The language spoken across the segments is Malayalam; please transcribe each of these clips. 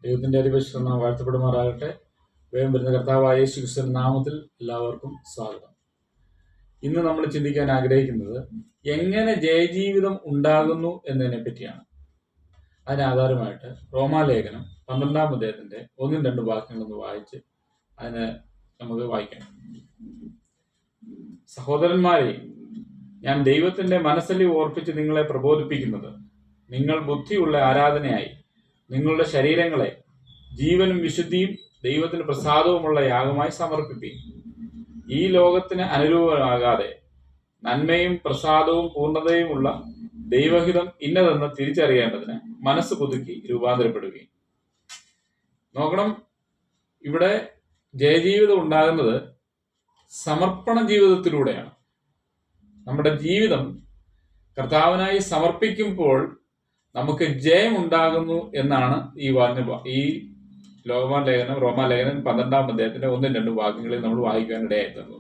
ദൈവത്തിന്റെ അതിപരിശുദ്ധ നാമം വാഴ്ത്തപ്പെടുമാറാകട്ടെ. വേഗം വരുന്ന കർത്താവായ യേശു ക്രിസ്തുവിന്റെ നാമത്തിൽ എല്ലാവർക്കും സ്വാഗതം. ഇന്ന് നമ്മൾ ചിന്തിക്കാൻ ആഗ്രഹിക്കുന്നത് എങ്ങനെ ജയജീവിതം ഉണ്ടാകുന്നു എന്നതിനെ പറ്റിയാണ്. അതിന് ആധാരമായിട്ട് റോമാലേഖനം 12-ാം അധ്യായത്തിന്റെ 1-2 വാക്യങ്ങളൊന്ന് വായിച്ച് അതിന് നമുക്ക് വായിക്കാം. സഹോദരന്മാരെ, ഞാൻ ദൈവത്തിന്റെ മനസ്സലി ഓർപ്പിച്ച് നിങ്ങളെ പ്രബോധിപ്പിക്കുന്നത്, നിങ്ങൾ ബുദ്ധിയുള്ള ആരാധനയായി നിങ്ങളുടെ ശരീരങ്ങളെ ജീവനും വിശുദ്ധിയും ദൈവത്തിന് പ്രസാദവുമുള്ള യാഗമായി സമർപ്പിപ്പീൻ. ഈ ലോകത്തിന് അനുരൂപമാകാതെ നന്മയും പ്രസാദവും പൂർണ്ണതയുമുള്ള ദൈവഹിതം ഇന്നതെന്ന് തിരിച്ചറിയേണ്ടതിന് മനസ്സ് പുതുക്കി രൂപാന്തരപ്പെടുകയും. നോക്കണം, ഇവിടെ ജയജീവിതം ഉണ്ടാകുന്നത് സമർപ്പണ ജീവിതത്തിലൂടെയാണ്. നമ്മുടെ ജീവിതം കർത്താവിനായി സമർപ്പിക്കുമ്പോൾ നമുക്ക് ജയം ഉണ്ടാകുന്നു എന്നാണ് ഈ റോമാലേഖനം 12-ാം അധ്യായത്തിന്റെ 1-2 വാക്യങ്ങളിൽ നമ്മൾ വായിക്കാൻ ഇടയായിട്ടുള്ളത്.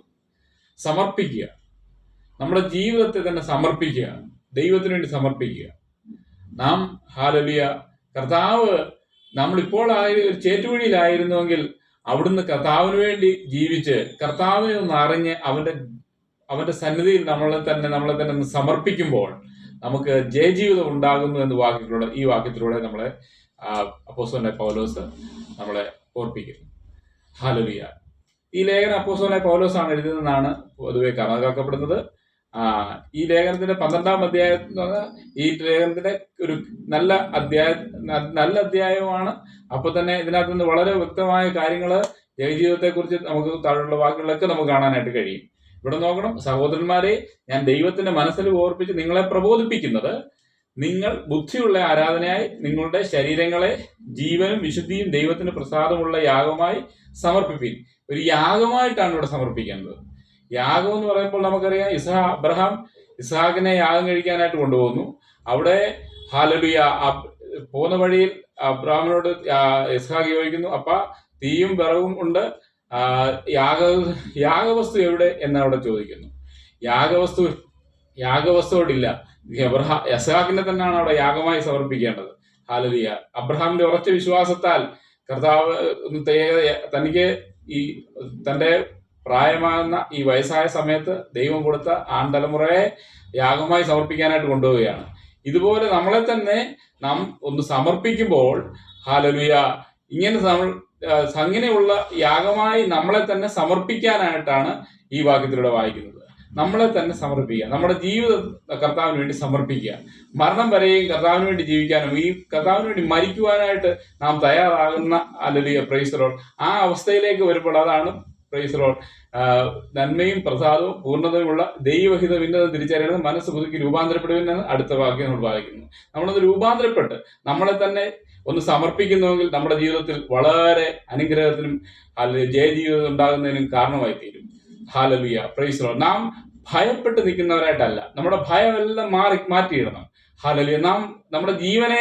സമർപ്പിക്കുക, നമ്മുടെ ജീവിതത്തെ തന്നെ സമർപ്പിക്കുക, ദൈവത്തിന് വേണ്ടി സമർപ്പിക്കുക. നാം ഹല്ലേലൂയ, കർത്താവ് നമ്മളിപ്പോൾ ഒരു ചേറ്റുവഴിയിലായിരുന്നുവെങ്കിൽ അവിടുന്ന് കർത്താവിന് വേണ്ടി ജീവിച്ച് കർത്താവിനെ ഒന്ന് അറിഞ്ഞ് അവന്റെ സന്നിധിയിൽ നമ്മളെ തന്നെ ഒന്ന് സമർപ്പിക്കുമ്പോൾ നമുക്ക് ജയജീവിതം ഉണ്ടാകുന്നു എന്ന് ഈ വാക്യത്തിലൂടെ നമ്മളെ അപ്പോസ്തലനായ പൗലോസ് നമ്മളെ ഓർപ്പിക്കുന്നു. ഹല്ലേലൂയ. ഈ ലേഖനം അപ്പോസ്തലനായ പൗലോസാണ് എഴുതുന്നതെന്നാണ് പൊതുവെ കണക്കാക്കപ്പെടുന്നത്. ഈ ലേഖനത്തിന്റെ 12-ാം അധ്യായം എന്ന് പറഞ്ഞാൽ ഈ ലേഖനത്തിന്റെ ഒരു നല്ല അധ്യായമാണ്. അപ്പൊ തന്നെ ഇതിനകത്ത് നിന്ന് വളരെ വ്യക്തമായ കാര്യങ്ങള് ജയജീവിതത്തെ കുറിച്ച് നമുക്ക് താഴെയുള്ള വാക്കുകളിലൊക്കെ നമുക്ക് കാണാനായിട്ട് കഴിയും. ഇവിടെ നോക്കണം, സഹോദരന്മാരെ, ഞാൻ ദൈവത്തിന്റെ മനസ്സിൽ ഓർപ്പിച്ച് നിങ്ങളെ പ്രബോധിപ്പിക്കുന്നത്, നിങ്ങൾ ബുദ്ധിയുള്ള ആരാധനയായി നിങ്ങളുടെ ശരീരങ്ങളെ ജീവനും വിശുദ്ധിയും ദൈവത്തിന് പ്രസാദമുള്ള യാഗമായി സമർപ്പിപ്പീൻ. ഒരു യാഗമായിട്ടാണ് ഇവിടെ സമർപ്പിക്കേണ്ടത്. യാഗം എന്ന് പറയുമ്പോൾ നമുക്കറിയാം, അബ്രഹാം ഇസ്ഹാക്കിനെ യാഗം കഴിക്കാനായിട്ട് കൊണ്ടുപോകുന്നു. അവിടെ ഹല്ലേലൂയ, പോകുന്ന വഴിയിൽ അബ്രഹാമിനോട് ഇസ്ഹാക്ക് ചോദിക്കുന്നു, അപ്പ തീയും വിറകും ഉണ്ട്, യാഗവസ്തു എവിടെ എന്ന് അവിടെ ചോദിക്കുന്നു. യാഗവസ്തുവോടില്ല. ഇസ്ഹാക്കിനെ തന്നെയാണ് അവിടെ യാഗമായി സമർപ്പിക്കേണ്ടത്. ഹല്ലേലൂയ. അബ്രഹാമിന്റെ ഉറച്ച വിശ്വാസത്താൽ കർത്താവ് തനിക്ക് തന്റെ പ്രായമാകുന്ന ഈ വയസ്സായ സമയത്ത് ദൈവം കൊടുത്ത ആൺതലമുറയെ യാഗമായി സമർപ്പിക്കാനായിട്ട് കൊണ്ടുപോവുകയാണ്. ഇതുപോലെ നമ്മളെ തന്നെ നാം ഒന്ന് സമർപ്പിക്കുമ്പോൾ ഹല്ലേലൂയ, അങ്ങനെയുള്ള യാഗമായി നമ്മളെ തന്നെ സമർപ്പിക്കാനായിട്ടാണ് ഈ വാക്യത്തിലൂടെ വായിക്കുന്നത്. നമ്മളെ തന്നെ സമർപ്പിക്കുക, നമ്മുടെ ജീവിതം കർത്താവിന് വേണ്ടി സമർപ്പിക്കുക. മരണം വരെയും കർത്താവിന് വേണ്ടി ജീവിക്കാനും ഈ കർത്താവിന് വേണ്ടി മരിക്കുവാനായിട്ട് നാം തയ്യാറാകുന്ന ഹല്ലേലൂയ, പ്രൈസ് ദി ലോർഡ്, ആ അവസ്ഥയിലേക്ക് വരുമ്പോൾ അതാണ് പ്രൈസ് ദി ലോർഡ്, നന്മയും പ്രസാദവും പൂർണ്ണതയുമുള്ള ദൈവഹിതം ഇന്നത് തിരിച്ചറിയുന്നത് മനസ്സ് പുതുക്കി രൂപാന്തരപ്പെടുമെന്ന് അടുത്ത വാക്യം നമ്മൾ വായിക്കുന്നു. നമ്മളത് രൂപാന്തരപ്പെട്ട് നമ്മളെ തന്നെ ഒന്ന് സമർപ്പിക്കുന്നുവെങ്കിൽ നമ്മുടെ ജീവിതത്തിൽ വളരെ അനുഗ്രഹത്തിനും ജയജീവിതം ഉണ്ടാകുന്നതിനും കാരണമായി തീരും. Hallelujah, praise the Lord. നാം ഭയപ്പെട്ട് നിൽക്കുന്നവരായിട്ടല്ല, നമ്മുടെ ഭയമെല്ലാം മാറ്റിയിടണം. ഹല്ലേലൂയ. നമ്മുടെ ജീവനെ,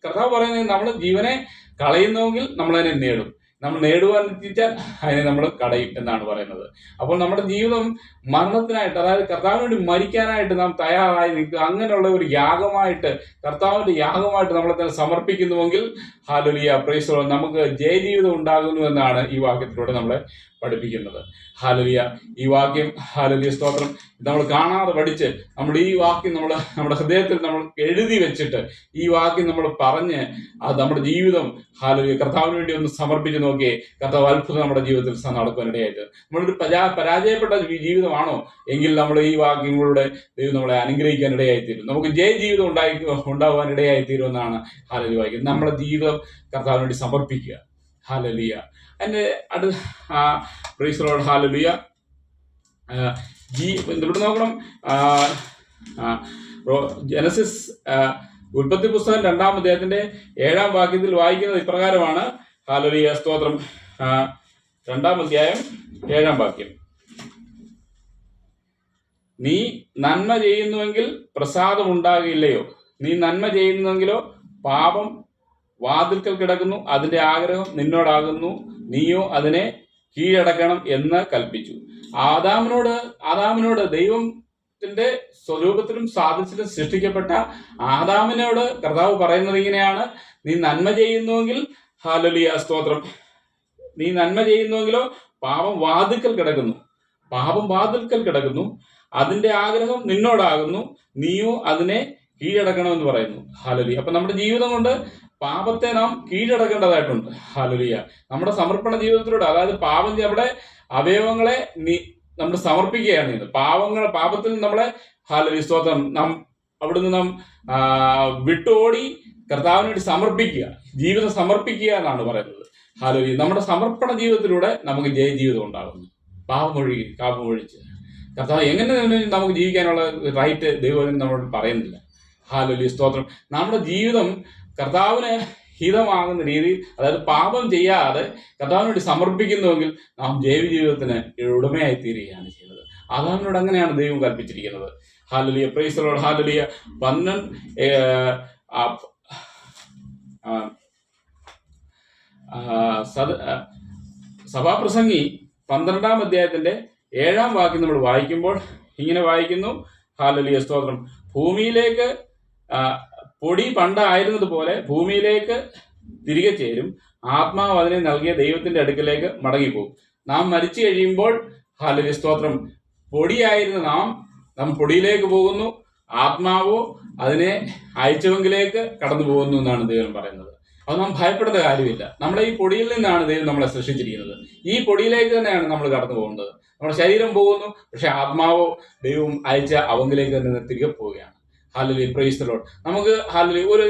കർത്താവ് പറയുന്നത്, നമ്മുടെ ജീവനെ കളയുന്നുവെങ്കിൽ നമ്മളതിനെ നേടും, നമ്മൾ നേടുവാൻ എത്തിച്ചാൽ അതിനെ നമ്മൾ കടയും എന്നാണ് പറയുന്നത്. അപ്പോൾ നമ്മുടെ ജീവിതം മരണത്തിനായിട്ട്, അതായത് കർത്താവിന് വേണ്ടി മരിക്കാനായിട്ട് നാം തയ്യാറായി നിൽക്കുക. അങ്ങനെയുള്ള ഒരു യാഗമായിട്ട്, കർത്താവിന്റെ യാഗമായിട്ട് നമ്മളെ തന്നെ സമർപ്പിക്കുന്നുവെങ്കിൽ ഹല്ലേലൂയ, പ്രൈസ് ദി ലോർഡ്, നമുക്ക് ജയജീവിതം ഉണ്ടാകുന്നു എന്നാണ് ഈ വാക്യത്തിലൂടെ നമ്മളെ പഠിപ്പിക്കുന്നത്. ഹല്ലേലൂയ. ഈ വാക്യം, ഹല്ലേലൂയ, സ്തോത്രം, നമ്മൾ കാണാതെ പഠിച്ച് നമ്മൾ ഈ വാക്യം നമ്മുടെ ഹൃദയത്തിൽ നമ്മൾ എഴുതി വെച്ചിട്ട് ഈ വാക്യം നമ്മൾ പറഞ്ഞ് അത് നമ്മുടെ ജീവിതം ഹല്ലേലൂയ കർത്താവിന് വേണ്ടി ഒന്ന് സമർപ്പിച്ച് നോക്കിയേ, കർത്താവ് അത്ഭുതം നമ്മുടെ ജീവിതത്തിൽ നടക്കുവാനിടയായിട്ട്. നമ്മളൊരു പരാജയപ്പെട്ട ജീവിതമാണോ എങ്കിൽ നമ്മൾ ഈ വാക്യങ്ങളുടെ ദൈവം നമ്മളെ അനുഗ്രഹിക്കാൻ ഇടയായിത്തീരും. നമുക്ക് ജയജീവിതം ഉണ്ടാകുവാൻ ഇടയായിത്തീരുമെന്നാണ് ഹല്ലേലൂയ വായിക്കുന്നത്. നമ്മുടെ ജീവിതം കർത്താവിന് വേണ്ടി സമർപ്പിക്കുക. ഹല്ലേലൂയ. അതിന്റെ പ്രൈസ് ദി ലോർഡ്, ഹല്ലേലൂയ. ഇവിടെ നോക്കണം, ജനസിസ് ഉൽപ്പത്തി പുസ്തകം 2-ാം അധ്യായത്തിന്റെ 7-ാം വാക്യത്തിൽ വായിക്കുന്നത് ഇപ്രകാരമാണ്. ഹല്ലേലൂയ, സ്തോത്രം. 2-ാം അധ്യായം 7-ാം വാക്യം, നീ നന്മ ചെയ്യുന്നുവെങ്കിൽ പ്രസാദം ഉണ്ടാകില്ലയോ? നീ നന്മ ചെയ്യുന്നുവെങ്കിലോ പാപം വാതിൽക്കൽ കിടക്കുന്നു, അതിന്റെ ആഗ്രഹം നിന്നോടാകുന്നു, നീയോ അതിനെ കീഴടക്കണം എന്ന് കൽപ്പിച്ചു. ആദാമിനോട് ദൈവത്തിന്റെ സ്വരൂപത്തിലും സാദൃശ്യത്തിലും സൃഷ്ടിക്കപ്പെട്ട ആദാമിനോട് കർത്താവ് പറയുന്നത് ഇങ്ങനെയാണ്, നീ നന്മ ചെയ്യുന്നുവെങ്കിൽ ഹല്ലേലൂയ, സ്തോത്രം. നീ നന്മ ചെയ്യുന്നുവെങ്കിലോ പാപം വാതിൽക്കൽ കിടക്കുന്നു. പാപം വാതിൽക്കൽ കിടക്കുന്നു, അതിന്റെ ആഗ്രഹം നിന്നോടാകുന്നു, നീയോ അതിനെ കീഴടക്കണമെന്ന് പറയുന്നു. ഹല്ലേലൂയ. അപ്പൊ നമ്മുടെ ജീവിതം കൊണ്ട് പാപത്തെ നാം കീഴടക്കേണ്ടതായിട്ടുണ്ട്. ഹല്ലേലൂയ. നമ്മുടെ സമർപ്പണ ജീവിതത്തിലൂടെ, അതായത് പാപം നമ്മുടെ അവയവങ്ങളെ നമ്മൾ സമർപ്പിക്കുകയാണ് ചെയ്യുന്നത്. പാപത്തിൽ നമ്മളെ, ഹല്ലേലൂയ, സ്തോത്രം, നാം അവിടുന്ന് നാം വിട്ടോടി കർത്താവിന് വേണ്ടി സമർപ്പിക്കുക, ജീവിതം സമർപ്പിക്കുക എന്നാണ് പറയുന്നത്. ഹല്ലേലൂയ. നമ്മുടെ സമർപ്പണ ജീവിതത്തിലൂടെ നമുക്ക് ജീവിതം ഉണ്ടാകുന്നു. പാപമൊഴിച്ച് കർത്താവ് എങ്ങനെ നമുക്ക് ജീവിക്കാനുള്ള റൈറ്റ് ദൈവം നമ്മളോട് പറയുന്നില്ല. ഹല്ലേലൂയ, സ്തോത്രം. നമ്മുടെ ജീവിതം കർത്താവിന് ഹിതമാകുന്ന രീതിയിൽ, അതായത് പാപം ചെയ്യാതെ കർത്താവിന് വേണ്ടി സമർപ്പിക്കുന്നുവെങ്കിൽ നാം ജീവിതത്തിന് ഉടമയായി തീരുകയാണ് ചെയ്യുന്നത്. അതാവിനോട് അങ്ങനെയാണ് ദൈവം കൽപ്പിച്ചിരിക്കുന്നത്. Hallelujah, praise the lord. Hallelujah. സഭാപ്രസംഗി 12-ാം അധ്യായത്തിന്റെ 7-ാം വാക്യം നമ്മൾ വായിക്കുമ്പോൾ ഇങ്ങനെ വായിക്കുന്നു. ഹല്ലേലൂയ, സ്തോത്രം. ഭൂമിയിലേക്ക് പൊടി പണ്ടായിരുന്നത് പോലെ ഭൂമിയിലേക്ക് തിരികെ ചേരും, ആത്മാവ് അതിനെ നൽകിയ ദൈവത്തിന്റെ അടുക്കലേക്ക് മടങ്ങിപ്പോകും. നാം മരിച്ചു കഴിയുമ്പോൾ, ഹല്ലേലൂയ, സ്തോത്രം, പൊടിയായിരുന്ന നാം പൊടിയിലേക്ക് പോകുന്നു, ആത്മാവോ അതിനെ അയച്ചവെങ്കിലേക്ക് കടന്നു പോകുന്നു എന്നാണ് ദൈവം പറയുന്നത്. അത് നാം ഭയപ്പെടേണ്ട കാര്യമില്ല. നമ്മളെ ഈ പൊടിയിൽ നിന്നാണ് ദൈവം നമ്മളെ സൃഷ്ടിച്ചിരിക്കുന്നത്. ഈ പൊടിയിലേക്ക് തന്നെയാണ് നമ്മൾ കടന്നു പോകുന്നത്. നമ്മുടെ ശരീരം പോകുന്നു, പക്ഷെ ആത്മാവോ ദൈവം അയച്ച അവങ്കിലേക്ക് തന്നെ തിരികെ പോവുകയാണ്. Hallelujah, praise the Lord. നമുക്ക്, ഹല്ലേലൂയ, ഒരു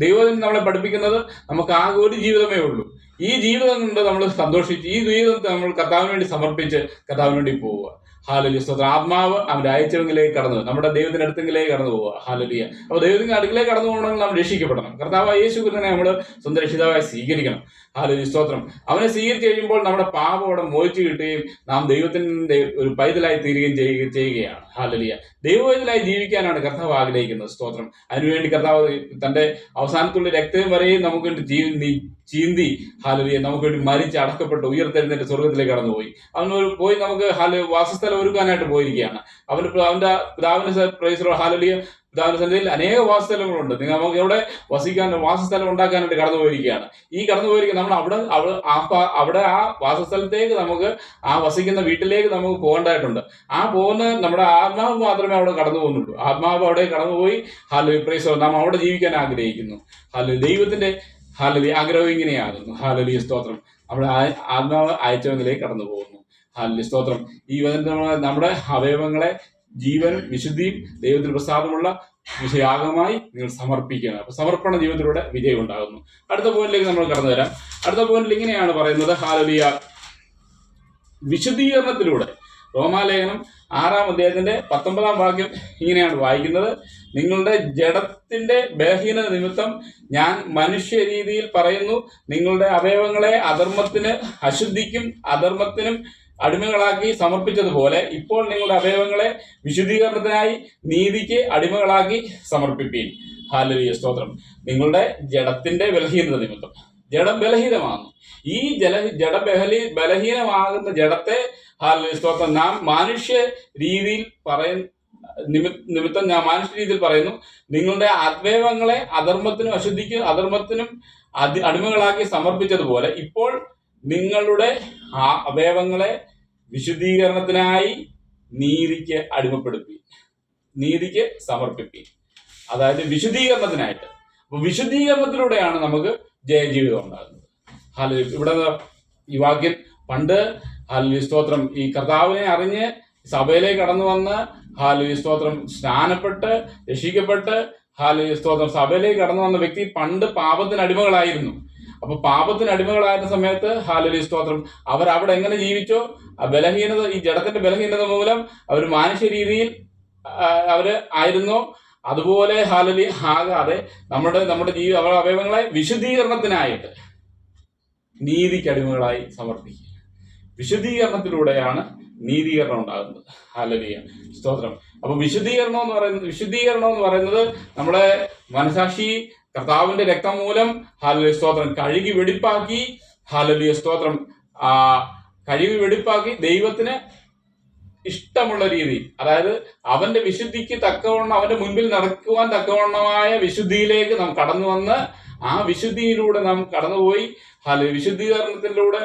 ദൈവം നമ്മളെ പഠിപ്പിക്കുന്നത് നമുക്ക് ആകെ ഒരു ജീവിതമേ ഉള്ളൂ. ഈ ജീവിതം കൊണ്ട് നമ്മൾ സന്തോഷിച്ച്, ഈ ജീവിതത്തെ നമ്മൾ കർത്താവിന് വേണ്ടി സമർപ്പിച്ച് കർത്താവിന് വേണ്ടി പോവുക. ഹല്ലേലൂയ, സ്തോത്രം. ആത്മാവ് അവന്റെ അയച്ചവെങ്കിലേക്ക് കടന്നു, നമ്മുടെ ദൈവത്തിന്റെ അടുത്തെങ്കിലേക്ക് കടന്നു പോവുക. ഹല്ലേലൂയ. അപ്പൊ ദൈവത്തിന്റെ അടുക്കിലേക്ക് കടന്നു പോകണമെങ്കിൽ നാം രക്ഷിക്കപ്പെടണം. കർത്താവ് യേശു ക്രിസ്തുവിനെ നമ്മൾ സ്വന്തം രക്ഷിതാവായി സ്വീകരിക്കണം. ഹല്ലേലൂയ, സ്തോത്രം. അവനെ സ്വീകരിച്ചു കഴിയുമ്പോൾ നമ്മുടെ പാപം അവിടെ മോചിച്ചു കിട്ടുകയും നാം ദൈവത്തിന്റെ ഒരു പൈതലായി തീരുകയും ചെയ്യുകയാണ്. ഹല്ലേലൂയ. ദൈവപൈതലായി ജീവിക്കാനാണ് കർത്താവ് ആഗ്രഹിക്കുന്നത്. സ്തോത്രം. അതിനുവേണ്ടി കർത്താവ് തന്റെ അവസാനത്തുള്ള രക്തം വരെയും നമുക്ക് വേണ്ടി ചീന്തി, ഹല്ലേലൂയ, നമുക്ക് വേണ്ടി മരിച്ച് അടക്കപ്പെട്ട് ഉയർത്തെഴുന്നേറ്റ് സ്വർഗത്തിലേക്ക് കടന്നുപോയി. അവൻ പോയി നമുക്ക് വാസസ്ഥലം ഒരുക്കാനായിട്ട് പോയിരിക്കുകയാണ്. അവന്റെ പിതാവിന്റെ പ്രൈസ് ദി ലോർഡ്. ഹല്ലേലൂയ. പിതാവിന്റെ സന്നിധിയിൽ അനേക വാസസ്ഥലങ്ങളുണ്ട്. നമുക്ക് എവിടെ വസിക്കാൻ വാസസ്ഥലം ഉണ്ടാക്കാനായിട്ട് കടന്നു പോയിരിക്കുകയാണ്. ഈ കടന്നു പോയിരിക്കുക നമ്മൾ അവിടെ ആ വാസസ്ഥലത്തേക്ക്, നമുക്ക് ആ വസിക്കുന്ന വീട്ടിലേക്ക് നമുക്ക് പോകേണ്ടതായിട്ടുണ്ട്. ആ പോകുന്ന നമ്മുടെ ആത്മാവ് മാത്രമേ അവിടെ കടന്നു പോകുന്നുള്ളൂ. ആത്മാവ് അവിടെ കടന്നുപോയി, ഹല്ലേലൂയ, പ്രൈസ് ദി ലോർഡ്, നാം അവിടെ ജീവിക്കാൻ ആഗ്രഹിക്കുന്നു. ഹല്ലേലൂയ. ദൈവത്തിന്റെ, ഹല്ലേലൂയ, ആഗ്രഹം ഇങ്ങനെയാകുന്നു. ഹല്ലേലൂയ, സ്തോത്രം. നമ്മുടെ ആത്മാവ് അയച്ചവനിലേക്ക് കടന്നു പോകുന്നു. ഹല്ലേലൂയ, സ്തോത്രം. ഈ നമ്മുടെ അവയവങ്ങളെ ജീവനും വിശുദ്ധിയും ദൈവത്തിന് പ്രസാദമുള്ള യാഗമായി നിങ്ങൾ സമർപ്പിക്കുകയാണ്. അപ്പൊ സമർപ്പണ ജീവിതത്തിലൂടെ വിജയം ഉണ്ടാകുന്നു. അടുത്ത പോയിന്റിലേക്ക് നമ്മൾ കടന്നു വരാം. അടുത്ത പോയിന്റിൽ ഇങ്ങനെയാണ് പറയുന്നത്. ഹല്ലേലൂയ, വിശുദ്ധീകരണത്തിലൂടെ. റോമാലേഖനം 6-ാം അധ്യായത്തിന്റെ 19-ാം വാക്യം ഇങ്ങനെയാണ് വായിക്കുന്നത്. നിങ്ങളുടെ ജഡത്തിന്റെ ബലഹീനത നിമിത്തം ഞാൻ മനുഷ്യ രീതിയിൽ പറയുന്നു, നിങ്ങളുടെ അവയവങ്ങളെ അശുദ്ധിക്കും അധർമ്മത്തിനും അടിമകളാക്കി സമർപ്പിച്ചതുപോലെ ഇപ്പോൾ നിങ്ങളുടെ അവയവങ്ങളെ വിശുദ്ധീകരണത്തിനായി നീതിക്ക് അടിമകളാക്കി സമർപ്പിപ്പീൻ. ഹല്ലേലൂയ, സ്തോത്രം. നിങ്ങളുടെ ജഡത്തിന്റെ ബലഹീനത നിമിത്തം, ജഡം ബലഹീനമാകുന്നു. ഈ ബലഹീനമാകുന്ന ജഡത്തെ, ഹല്ലേലൂയ, സ്തോത്രം, നാം മനുഷ്യ രീതിയിൽ നിമിത്തം ഞാൻ മനുഷ്യ രീതിയിൽ പറയുന്നു, നിങ്ങളുടെ അവയവങ്ങളെ അധർമ്മത്തിനും അടിമകളാക്കി സമർപ്പിച്ചതുപോലെ ഇപ്പോൾ നിങ്ങളുടെ അവയവങ്ങളെ വിശുദ്ധീകരണത്തിനായി നീതിക്ക് നീതിക്ക് സമർപ്പിപ്പീൻ. അതായത് വിശുദ്ധീകരണത്തിനായിട്ട്. അപ്പൊ വിശുദ്ധീകരണത്തിലൂടെയാണ് നമുക്ക് ജയജീവിതം ഉണ്ടാകുന്നത്. ഹല്ലേലൂയ. ഇവിടെ ഈ വാക്യം പണ്ട്, ഹല്ലേലൂയ, സ്തോത്രം, ഈ കർത്താവിനെ അറിഞ്ഞ് സഭയിലേക്ക് കടന്നു വന്ന്, ഹല്ലേലൂയ, സ്തോത്രം, സ്നാനപ്പെട്ട് രക്ഷിക്കപ്പെട്ട്, ഹല്ലേലൂയ, സ്തോത്രം, സഭയിലേക്ക് കടന്നു വന്ന വ്യക്തി പണ്ട് പാപത്തിന് അടിമകളായിരുന്നു. അപ്പൊ പാപത്തിന് അടിമകളായിരുന്ന സമയത്ത്, ഹല്ലേലൂയ, സ്തോത്രം, അവർ അവിടെ എങ്ങനെ ജീവിച്ചോ, ബലഹീനത, ഈ ജഡത്തിന്റെ ബലഹീനത മൂലം അവർ മാനുഷ്യ രീതിയിൽ അവര് ആയിരുന്നോ, അതുപോലെ, ഹല്ലേലൂയ, ആകാതെ നമ്മുടെ അവയവങ്ങളെ വിശുദ്ധീകരണത്തിനായിട്ട് നീതിക്ക് അടിമകളായി സമർപ്പിക്കുക. വിശുദ്ധീകരണത്തിലൂടെയാണ് നീതീകരണം ഉണ്ടാകുന്നത്. ഹല്ലേലൂയ, സ്തോത്രം. അപ്പൊ വിശുദ്ധീകരണം എന്ന് പറയുന്നത് നമ്മുടെ മനസാക്ഷി കർത്താവിന്റെ രക്തം മൂലം, ഹല്ലേലൂയ, സ്തോത്രം, കഴുകി വെടിപ്പാക്കി, ഹല്ലേലൂയ, സ്തോത്രം, കഴുകി വെടിപ്പാക്കി ദൈവത്തിന് ഇഷ്ടമുള്ള രീതി, അതായത് അവന്റെ വിശുദ്ധിക്ക് തക്കവണ്ണം, അവന്റെ മുൻപിൽ നടക്കുവാൻ തക്കവണ്ണമായ വിശുദ്ധിയിലേക്ക് നാം കടന്നു വന്ന്, ആ വിശുദ്ധിയിലൂടെ നാം കടന്നുപോയി വിശുദ്ധീകരണത്തിലൂടെ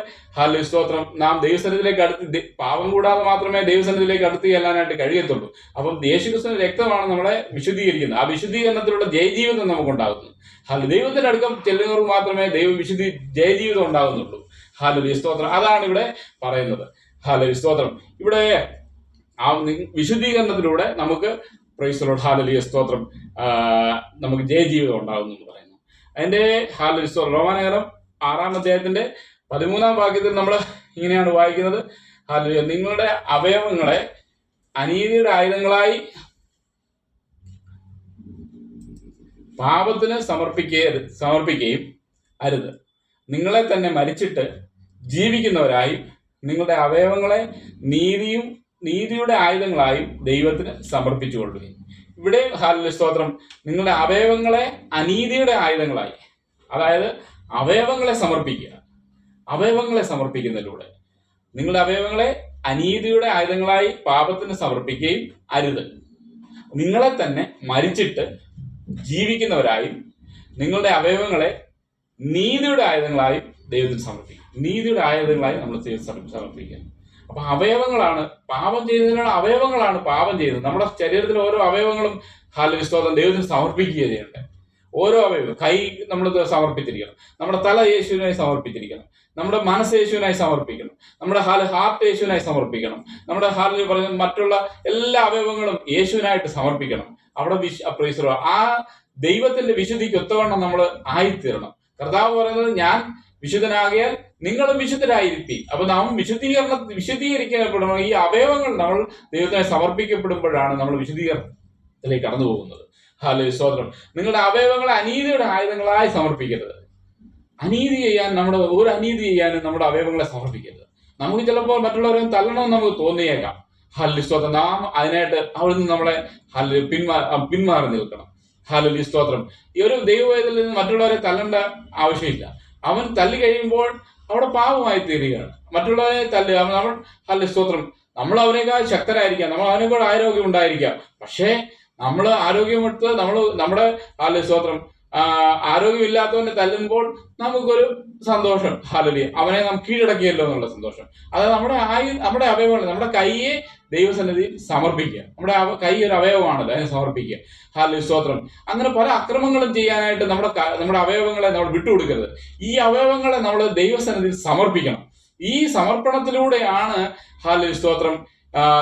സ്തോത്രം നാം ദൈവസന്നിധിയിലേക്ക് അടുത്ത് പാപം കൂടാതെ മാത്രമേ ദൈവസന്നിധിയിലേക്ക് അടുത്ത് ചെല്ലാനായിട്ട് കഴിയത്തുള്ളൂ. അപ്പം യേശുക്രിസ്തുവിന്റെ രക്തമാണ് നമ്മളെ വിശുദ്ധീകരിക്കുന്നത്. ആ വിശുദ്ധീകരണത്തിലൂടെ ജയജീവിതം നമുക്കുണ്ടാകുന്നു. ദൈവത്തിന്റെ അടുക്കം ചെല്ലുന്നവർക്ക് മാത്രമേ ജയജീവിതം ഉണ്ടാകുന്നുള്ളൂ. സ്തോത്രം. അതാണ് ഇവിടെ പറയുന്നത്. സ്തോത്രം. ഇവിടെ ആ വിശുദ്ധീകരണത്തിലൂടെ നമുക്ക് സ്തോത്രം നമുക്ക് ജയജീവിതം ഉണ്ടാകുന്നു എന്ന് പറയുന്നു. അതിന്റെ റോമാലേഖനം 6-ാം അധ്യായത്തിന്റെ 13-ാം വാക്യത്തിൽ നമ്മൾ ഇങ്ങനെയാണ് വായിക്കുന്നത്. നിങ്ങളുടെ അവയവങ്ങളെ അനീതിയുടെ ആയുധങ്ങളായി പാപത്തിന് സമർപ്പിക്കുകയും അരുത്. നിങ്ങളെ തന്നെ മരിച്ചിട്ട് ജീവിക്കുന്നവരായും നിങ്ങളുടെ അവയവങ്ങളെ നീതിയുടെ ആയുധങ്ങളായും ദൈവത്തിന് സമർപ്പിച്ചുകൊള്ളുകയും. ഇവിടെ സ്തോത്രം നിങ്ങളുടെ അവയവങ്ങളെ അനീതിയുടെ ആയുധങ്ങളായി, അതായത് അവയവങ്ങളെ സമർപ്പിക്കുന്നതിലൂടെ നിങ്ങളുടെ അവയവങ്ങളെ അനീതിയുടെ ആയുധങ്ങളായി പാപത്തിന് സമർപ്പിക്കുകയും അരുത്. നിങ്ങളെ തന്നെ മരിച്ചിട്ട് ജീവിക്കുന്നവരായും നിങ്ങളുടെ അവയവങ്ങളെ നീതിയുടെ ആയുധങ്ങളായും ദൈവത്തിന് സമർപ്പിക്കും. നീതിയുടെ ആയുധങ്ങളായി നമ്മൾ സമർപ്പിക്കുക. അപ്പൊ അവയവങ്ങളാണ് പാപം ചെയ്യുന്നതിനുള്ള അവയവങ്ങളാണ് പാപം ചെയ്യുന്നത്. നമ്മുടെ ശരീരത്തിലെ ഓരോ അവയവങ്ങളും സ്തോത്രം ദൈവത്തിന് സമർപ്പിക്കുക ചെയ്യണ്ടേ. ഓരോ അവയവം, കൈ നമ്മൾ സമർപ്പിച്ചിരിക്കണം, നമ്മുടെ തല യേശുവിനായി സമർപ്പിച്ചിരിക്കണം, നമ്മുടെ മനസ്സ് യേശുവിനായി സമർപ്പിക്കണം, നമ്മുടെ ഹാർട്ട് യേശുവിനായി സമർപ്പിക്കണം, നമ്മുടെ പറഞ്ഞ മറ്റുള്ള എല്ലാ അവയവങ്ങളും യേശുവിനായിട്ട് സമർപ്പിക്കണം. അവിടെ ആ ദൈവത്തിന്റെ വിശുദ്ധിക്ക് ഒത്തവണ്ണം നമ്മൾ ആയിത്തീരണം. കർത്താവ് പറയുന്നത്, ഞാൻ വിശുദ്ധനാകിയാൽ നിങ്ങളും വിശുദ്ധരായിരിക്കും. അപ്പൊ നാം വിശുദ്ധീകരിക്കപ്പെടണം. ഈ അവയവങ്ങൾ നമ്മൾ ദൈവത്തിനായി സമർപ്പിക്കപ്പെടുമ്പോഴാണ് നമ്മൾ വിശുദ്ധീകരണത്തിലേക്ക് കടന്നു പോകുന്നത്. സ്തോത്രം. നിങ്ങളുടെ അവയവങ്ങളെ അനീതിയുടെ ആയുധങ്ങളായി സമർപ്പിക്കരുത്. ഒരു അനീതി ചെയ്യാനും നമ്മുടെ അവയവങ്ങളെ സമർപ്പിക്കരുത്. നമുക്ക് ചിലപ്പോൾ മറ്റുള്ളവരെ തല്ലണമെന്ന് നമുക്ക് തോന്നിയേക്കാം. സ്തോത്രം. നാം അതിനായിട്ട് അവിടെ നിന്ന് നമ്മളെ പിന്മാറി നിൽക്കണം. സ്തോത്രം. ഈ ഒരു ദൈവവേദത്തിൽ നിന്ന് മറ്റുള്ളവരെ തല്ലേണ്ട ആവശ്യമില്ല. അവൻ തല്ലി കഴിയുമ്പോൾ അവിടെ പാപമായി തീരുകയാണ്. മറ്റുള്ളവരെ തല്ലുക, നമ്മൾ സ്തോത്രം, നമ്മൾ അവനേക്കാൾ ശക്തരായിരിക്കാം, നമ്മൾ അവനേക്കാൾ ആരോഗ്യം ഉണ്ടായിരിക്കാം. പക്ഷേ നമ്മൾ ആരോഗ്യമെടുത്ത് നമ്മുടെ സ്തോത്രം ആരോഗ്യമില്ലാത്തവനെ തല്ലുമ്പോൾ നമുക്കൊരു സന്തോഷം. അവനെ നാം കീഴടക്കിയല്ലോ എന്നുള്ള സന്തോഷം. അതായത് നമ്മുടെ അവയവങ്ങൾ, നമ്മുടെ കൈയെ ദൈവസന്നിധിയിൽ സമർപ്പിക്കുക. നമ്മുടെ കൈ ഒരു അവയവമാണല്ലോ, അതിനെ സമർപ്പിക്കുക. സ്തോത്രം. അങ്ങനെ പല അക്രമങ്ങളും ചെയ്യാനായിട്ട് നമ്മുടെ അവയവങ്ങളെ നമ്മൾ വിട്ടുകൊടുക്കരുത്. ഈ അവയവങ്ങളെ നമ്മൾ ദൈവസന്നിധിയിൽ സമർപ്പിക്കണം. ഈ സമർപ്പണത്തിലൂടെയാണ് സ്തോത്രം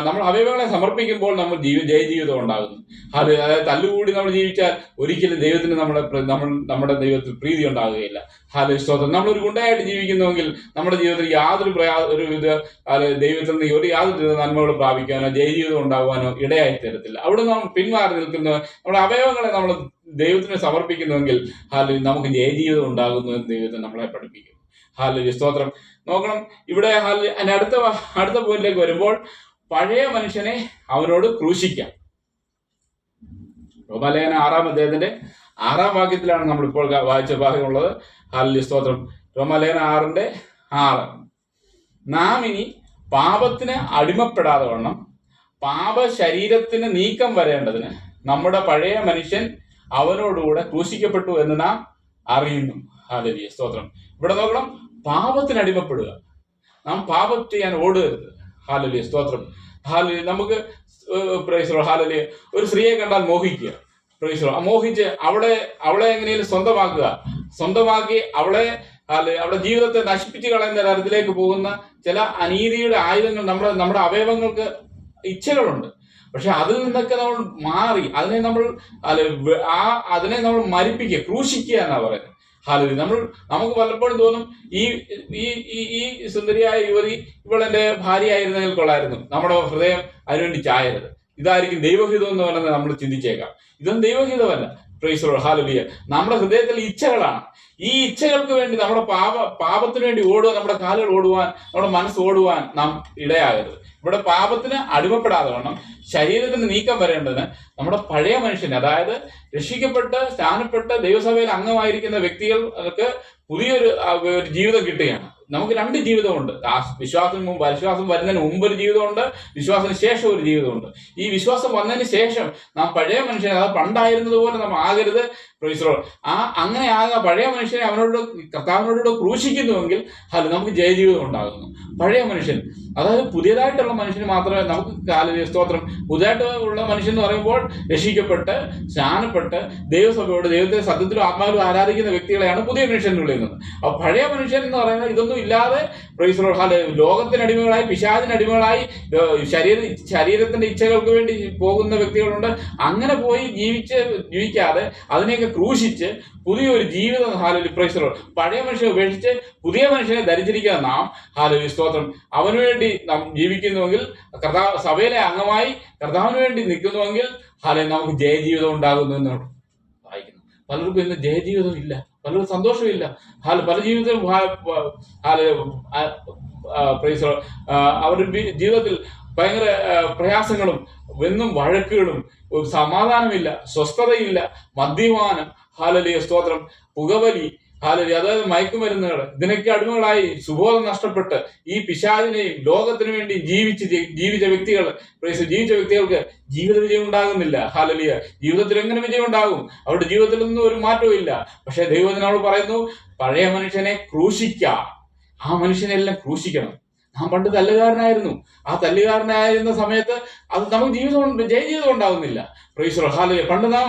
നമ്മൾ അവയവങ്ങളെ സമർപ്പിക്കുമ്പോൾ നമ്മൾ ജയജീവിതം ഉണ്ടാകുന്നു. അതായത് തല്ലുകൂടി നമ്മൾ ജീവിച്ചാൽ ഒരിക്കലും ദൈവത്തിന് നമ്മുടെ ദൈവത്തിൽ പ്രീതി ഉണ്ടാകുകയില്ല. സ്തോത്രം. നമ്മളൊരു ഗുണ്ടയായിട്ട് ജീവിക്കുന്നുവെങ്കിൽ നമ്മുടെ ജീവിതത്തിൽ യാതൊരു ദൈവത്തിൽ നിന്ന് യാതൊരു നന്മകൾ പ്രാപിക്കാനോ ജയജീവിതം ഉണ്ടാകുവാനോ ഇടയായി തരത്തില്ല. അവിടെ നാം പിന്മാറി നിൽക്കുന്ന നമ്മുടെ അവയവങ്ങളെ നമ്മൾ ദൈവത്തിന് സമർപ്പിക്കുന്നുവെങ്കിൽ നമുക്ക് ജയജീവിതം ഉണ്ടാകുന്നു എന്ന് ദൈവത്തെ നമ്മളെ പഠിപ്പിക്കും. സ്തോത്രം. നോക്കണം, ഇവിടെ അടുത്ത പോയിന്റിലേക്ക് വരുമ്പോൾ പഴയ മനുഷ്യനെ അവനോട് ക്രൂശിക്കാം. റോമാലേഖനം 6-ാം അധ്യായത്തിന്റെ 6-ാം വാക്യത്തിലാണ് നമ്മൾ ഇപ്പോൾ വായിച്ച ഭാഗമുള്ളത്. സ്തോത്രം. റോമാലേഖനം 6:6. നാം ഇനി പാപത്തിന് അടിമപ്പെടാതെ വണ്ണം പാപ ശരീരത്തിന് നീക്കം വരേണ്ടതിന് നമ്മുടെ പഴയ മനുഷ്യൻ അവനോടുകൂടെ ക്രൂശിക്കപ്പെട്ടു എന്ന് നാം അറിയുന്നു. സ്തോത്രം. ഇവിടെ നോക്കണം, പാപത്തിന് അടിമപ്പെടുക. നാം പാപം ചെയ്യാൻ ഓടരുത്. സ്തോത്രം. നമുക്ക് ഒരു സ്ത്രീയെ കണ്ടാൽ മോഹിക്കുക. മോഹിച്ച് അവളെ എങ്ങനെയും സ്വന്തമാക്കി അവളുടെ ജീവിതത്തെ നശിപ്പിച്ചു കളയുന്ന തരത്തിലേക്ക് പോകുന്ന ചില അനീതിയുടെ ആയുധങ്ങൾ നമ്മുടെ അവയവങ്ങൾക്ക് ഇച്ഛകളുണ്ട്. പക്ഷെ അതിൽ നിന്നൊക്കെ നമ്മൾ മാറി അതിനെ നമ്മൾ മരിപ്പിക്കുക, ക്രൂശിക്കുക എന്നാ പറയുന്നത്. നമുക്ക് പലപ്പോഴും തോന്നും, ഈ സുന്ദരിയായ യുവതി ഇവളെന്റെ ഭാര്യയായിരുന്നെങ്കിൽ കൊള്ളായിരുന്നു. നമ്മുടെ ഹൃദയം അതിനുവേണ്ടി ചായരുത്. ഇതായിരിക്കും ദൈവഹിതം എന്ന് പറയുന്നത് നമ്മൾ ചിന്തിച്ചേക്കാം. ഇതൊന്നും ദൈവഹിതമല്ല. നമ്മുടെ ഹൃദയത്തിലെ ഇച്ഛകളാണ്. ഈ ഇച്ഛകൾക്ക് വേണ്ടി നമ്മുടെ പാപത്തിന് വേണ്ടി ഓടുവാൻ, നമ്മുടെ കാലുകൾ ഓടുവാൻ, നമ്മുടെ മനസ്സ് ഓടുവാൻ നാം ഇടയാകരുത്. ഇവിടെ പാപത്തിന് അടിമപ്പെടാതെ വേണം ശരീരത്തിന് നീക്കം വരേണ്ടതിന് നമ്മുടെ പഴയ മനുഷ്യന്, അതായത് രക്ഷിക്കപ്പെട്ട് സ്ഥാനപ്പെട്ട് ദൈവസഭയിൽ അംഗമായിരിക്കുന്ന വ്യക്തികൾക്ക് പുതിയൊരു ജീവിതം കിട്ടുകയാണ്. നമുക്ക് രണ്ട് ജീവിതമുണ്ട്. വിശ്വാസം വരുന്നതിന് മുമ്പ് ഒരു ജീവിതമുണ്ട്, വിശ്വാസത്തിന് ശേഷം ഒരു ജീവിതമുണ്ട്. ഈ വിശ്വാസം വന്നതിന് ശേഷം നാം പഴയ മനുഷ്യനെ, അതായത് പണ്ടായിരുന്നത് പോലെ നാം ആകരുത്. Praise Lord. അങ്ങനെ പഴയ മനുഷ്യനെ കർത്താവിനോട് ക്രൂശിക്കുന്നുവെങ്കിൽ അത് നമുക്ക് ജയജീവിതം ഉണ്ടാകുന്നു. പഴയ മനുഷ്യൻ, അതായത് പുതിയതായിട്ടുള്ള മനുഷ്യന് മാത്രമേ നമുക്ക് സ്തോത്രം. പുതിയതായിട്ട് ഉള്ള മനുഷ്യൻ എന്ന് പറയുമ്പോൾ രക്ഷിക്കപ്പെട്ട് സ്നാനപ്പെട്ട് ദൈവസഭയോട് ദൈവത്തെ സത്യത്തിലും ആത്മാവിലും ആരാധിക്കുന്ന വ്യക്തികളെയാണ് പുതിയ മനുഷ്യൻ വിളിക്കുന്നത്. അപ്പോൾ പഴയ മനുഷ്യൻ എന്ന് പറയുന്നത് ഇതൊന്നും ഇല്ലാതെ പ്രൈസ് ലോർഡ് ലോകത്തിനടിമകളായി പിശാചിനടിമകളായി ശരീരത്തിന്റെ ഇച്ഛകൾക്ക് വേണ്ടി പോകുന്ന വ്യക്തികളുണ്ട്. അങ്ങനെ പോയി ജീവിക്കാതെ അതിനെയൊക്കെ ക്രൂശിച്ച് പുതിയൊരു ജീവിതം പ്രൈസ് ലോർഡ് പഴയ മനുഷ്യനെ ഉപേക്ഷിച്ച് പുതിയ മനുഷ്യനെ ധരിച്ചിരിക്കുന്ന നാം സ്തോത്രം അവന് വേണ്ടി നാം ജീവിക്കുന്നുവെങ്കിൽ, സഭയിലെ അംഗമായി കർത്താവിന് വേണ്ടി നിൽക്കുന്നുവെങ്കിൽ നമുക്ക് ജയജീവിതം ഉണ്ടാകുന്നു എന്നാണ് വായിക്കുന്നു. പലർക്കും ഇന്ന് ജയജീവിതം ഇല്ല, പലർക്കും സന്തോഷമില്ല. പല ജീവിതത്തിലും പ്രൈസ് ലോർഡ് അവരുടെ ജീവിതത്തിൽ ഭയങ്കര പ്രയാസങ്ങളും എന്നും വഴക്കുകളും, സമാധാനമില്ല, സ്വസ്ഥതയില്ല, മദ്യപാനം, സ്തോത്രം, പുകവലി, അതായത് മയക്കുമരുന്നുകൾ, ഇതിനൊക്കെ അടിമകളായി സുബോധം നഷ്ടപ്പെട്ട് ഈ പിശാചിനെയും ലോകത്തിനു വേണ്ടി ജീവിച്ച വ്യക്തികൾക്ക് ജീവിത വിജയം ഉണ്ടാകുന്നില്ല. ജീവിതത്തിൽ എങ്ങനെ വിജയം ഉണ്ടാകും? അവരുടെ ജീവിതത്തിലൊന്നും ഒരു മാറ്റവും ഇല്ല. പക്ഷെ ദൈവത്തിനോട് പറയുന്നു, പഴയ മനുഷ്യനെ ക്രൂശിക്കാം, ആ മനുഷ്യനെല്ലാം ക്രൂശിക്കണം. നാം പണ്ട് തല്ലുകാരനായിരുന്നു. ആ തല്ലുകാരനായിരുന്ന സമയത്ത് അത് നമുക്ക് ജയജീവിതം ഉണ്ടാകുന്നില്ല. Praise Lord. പണ്ട് നാം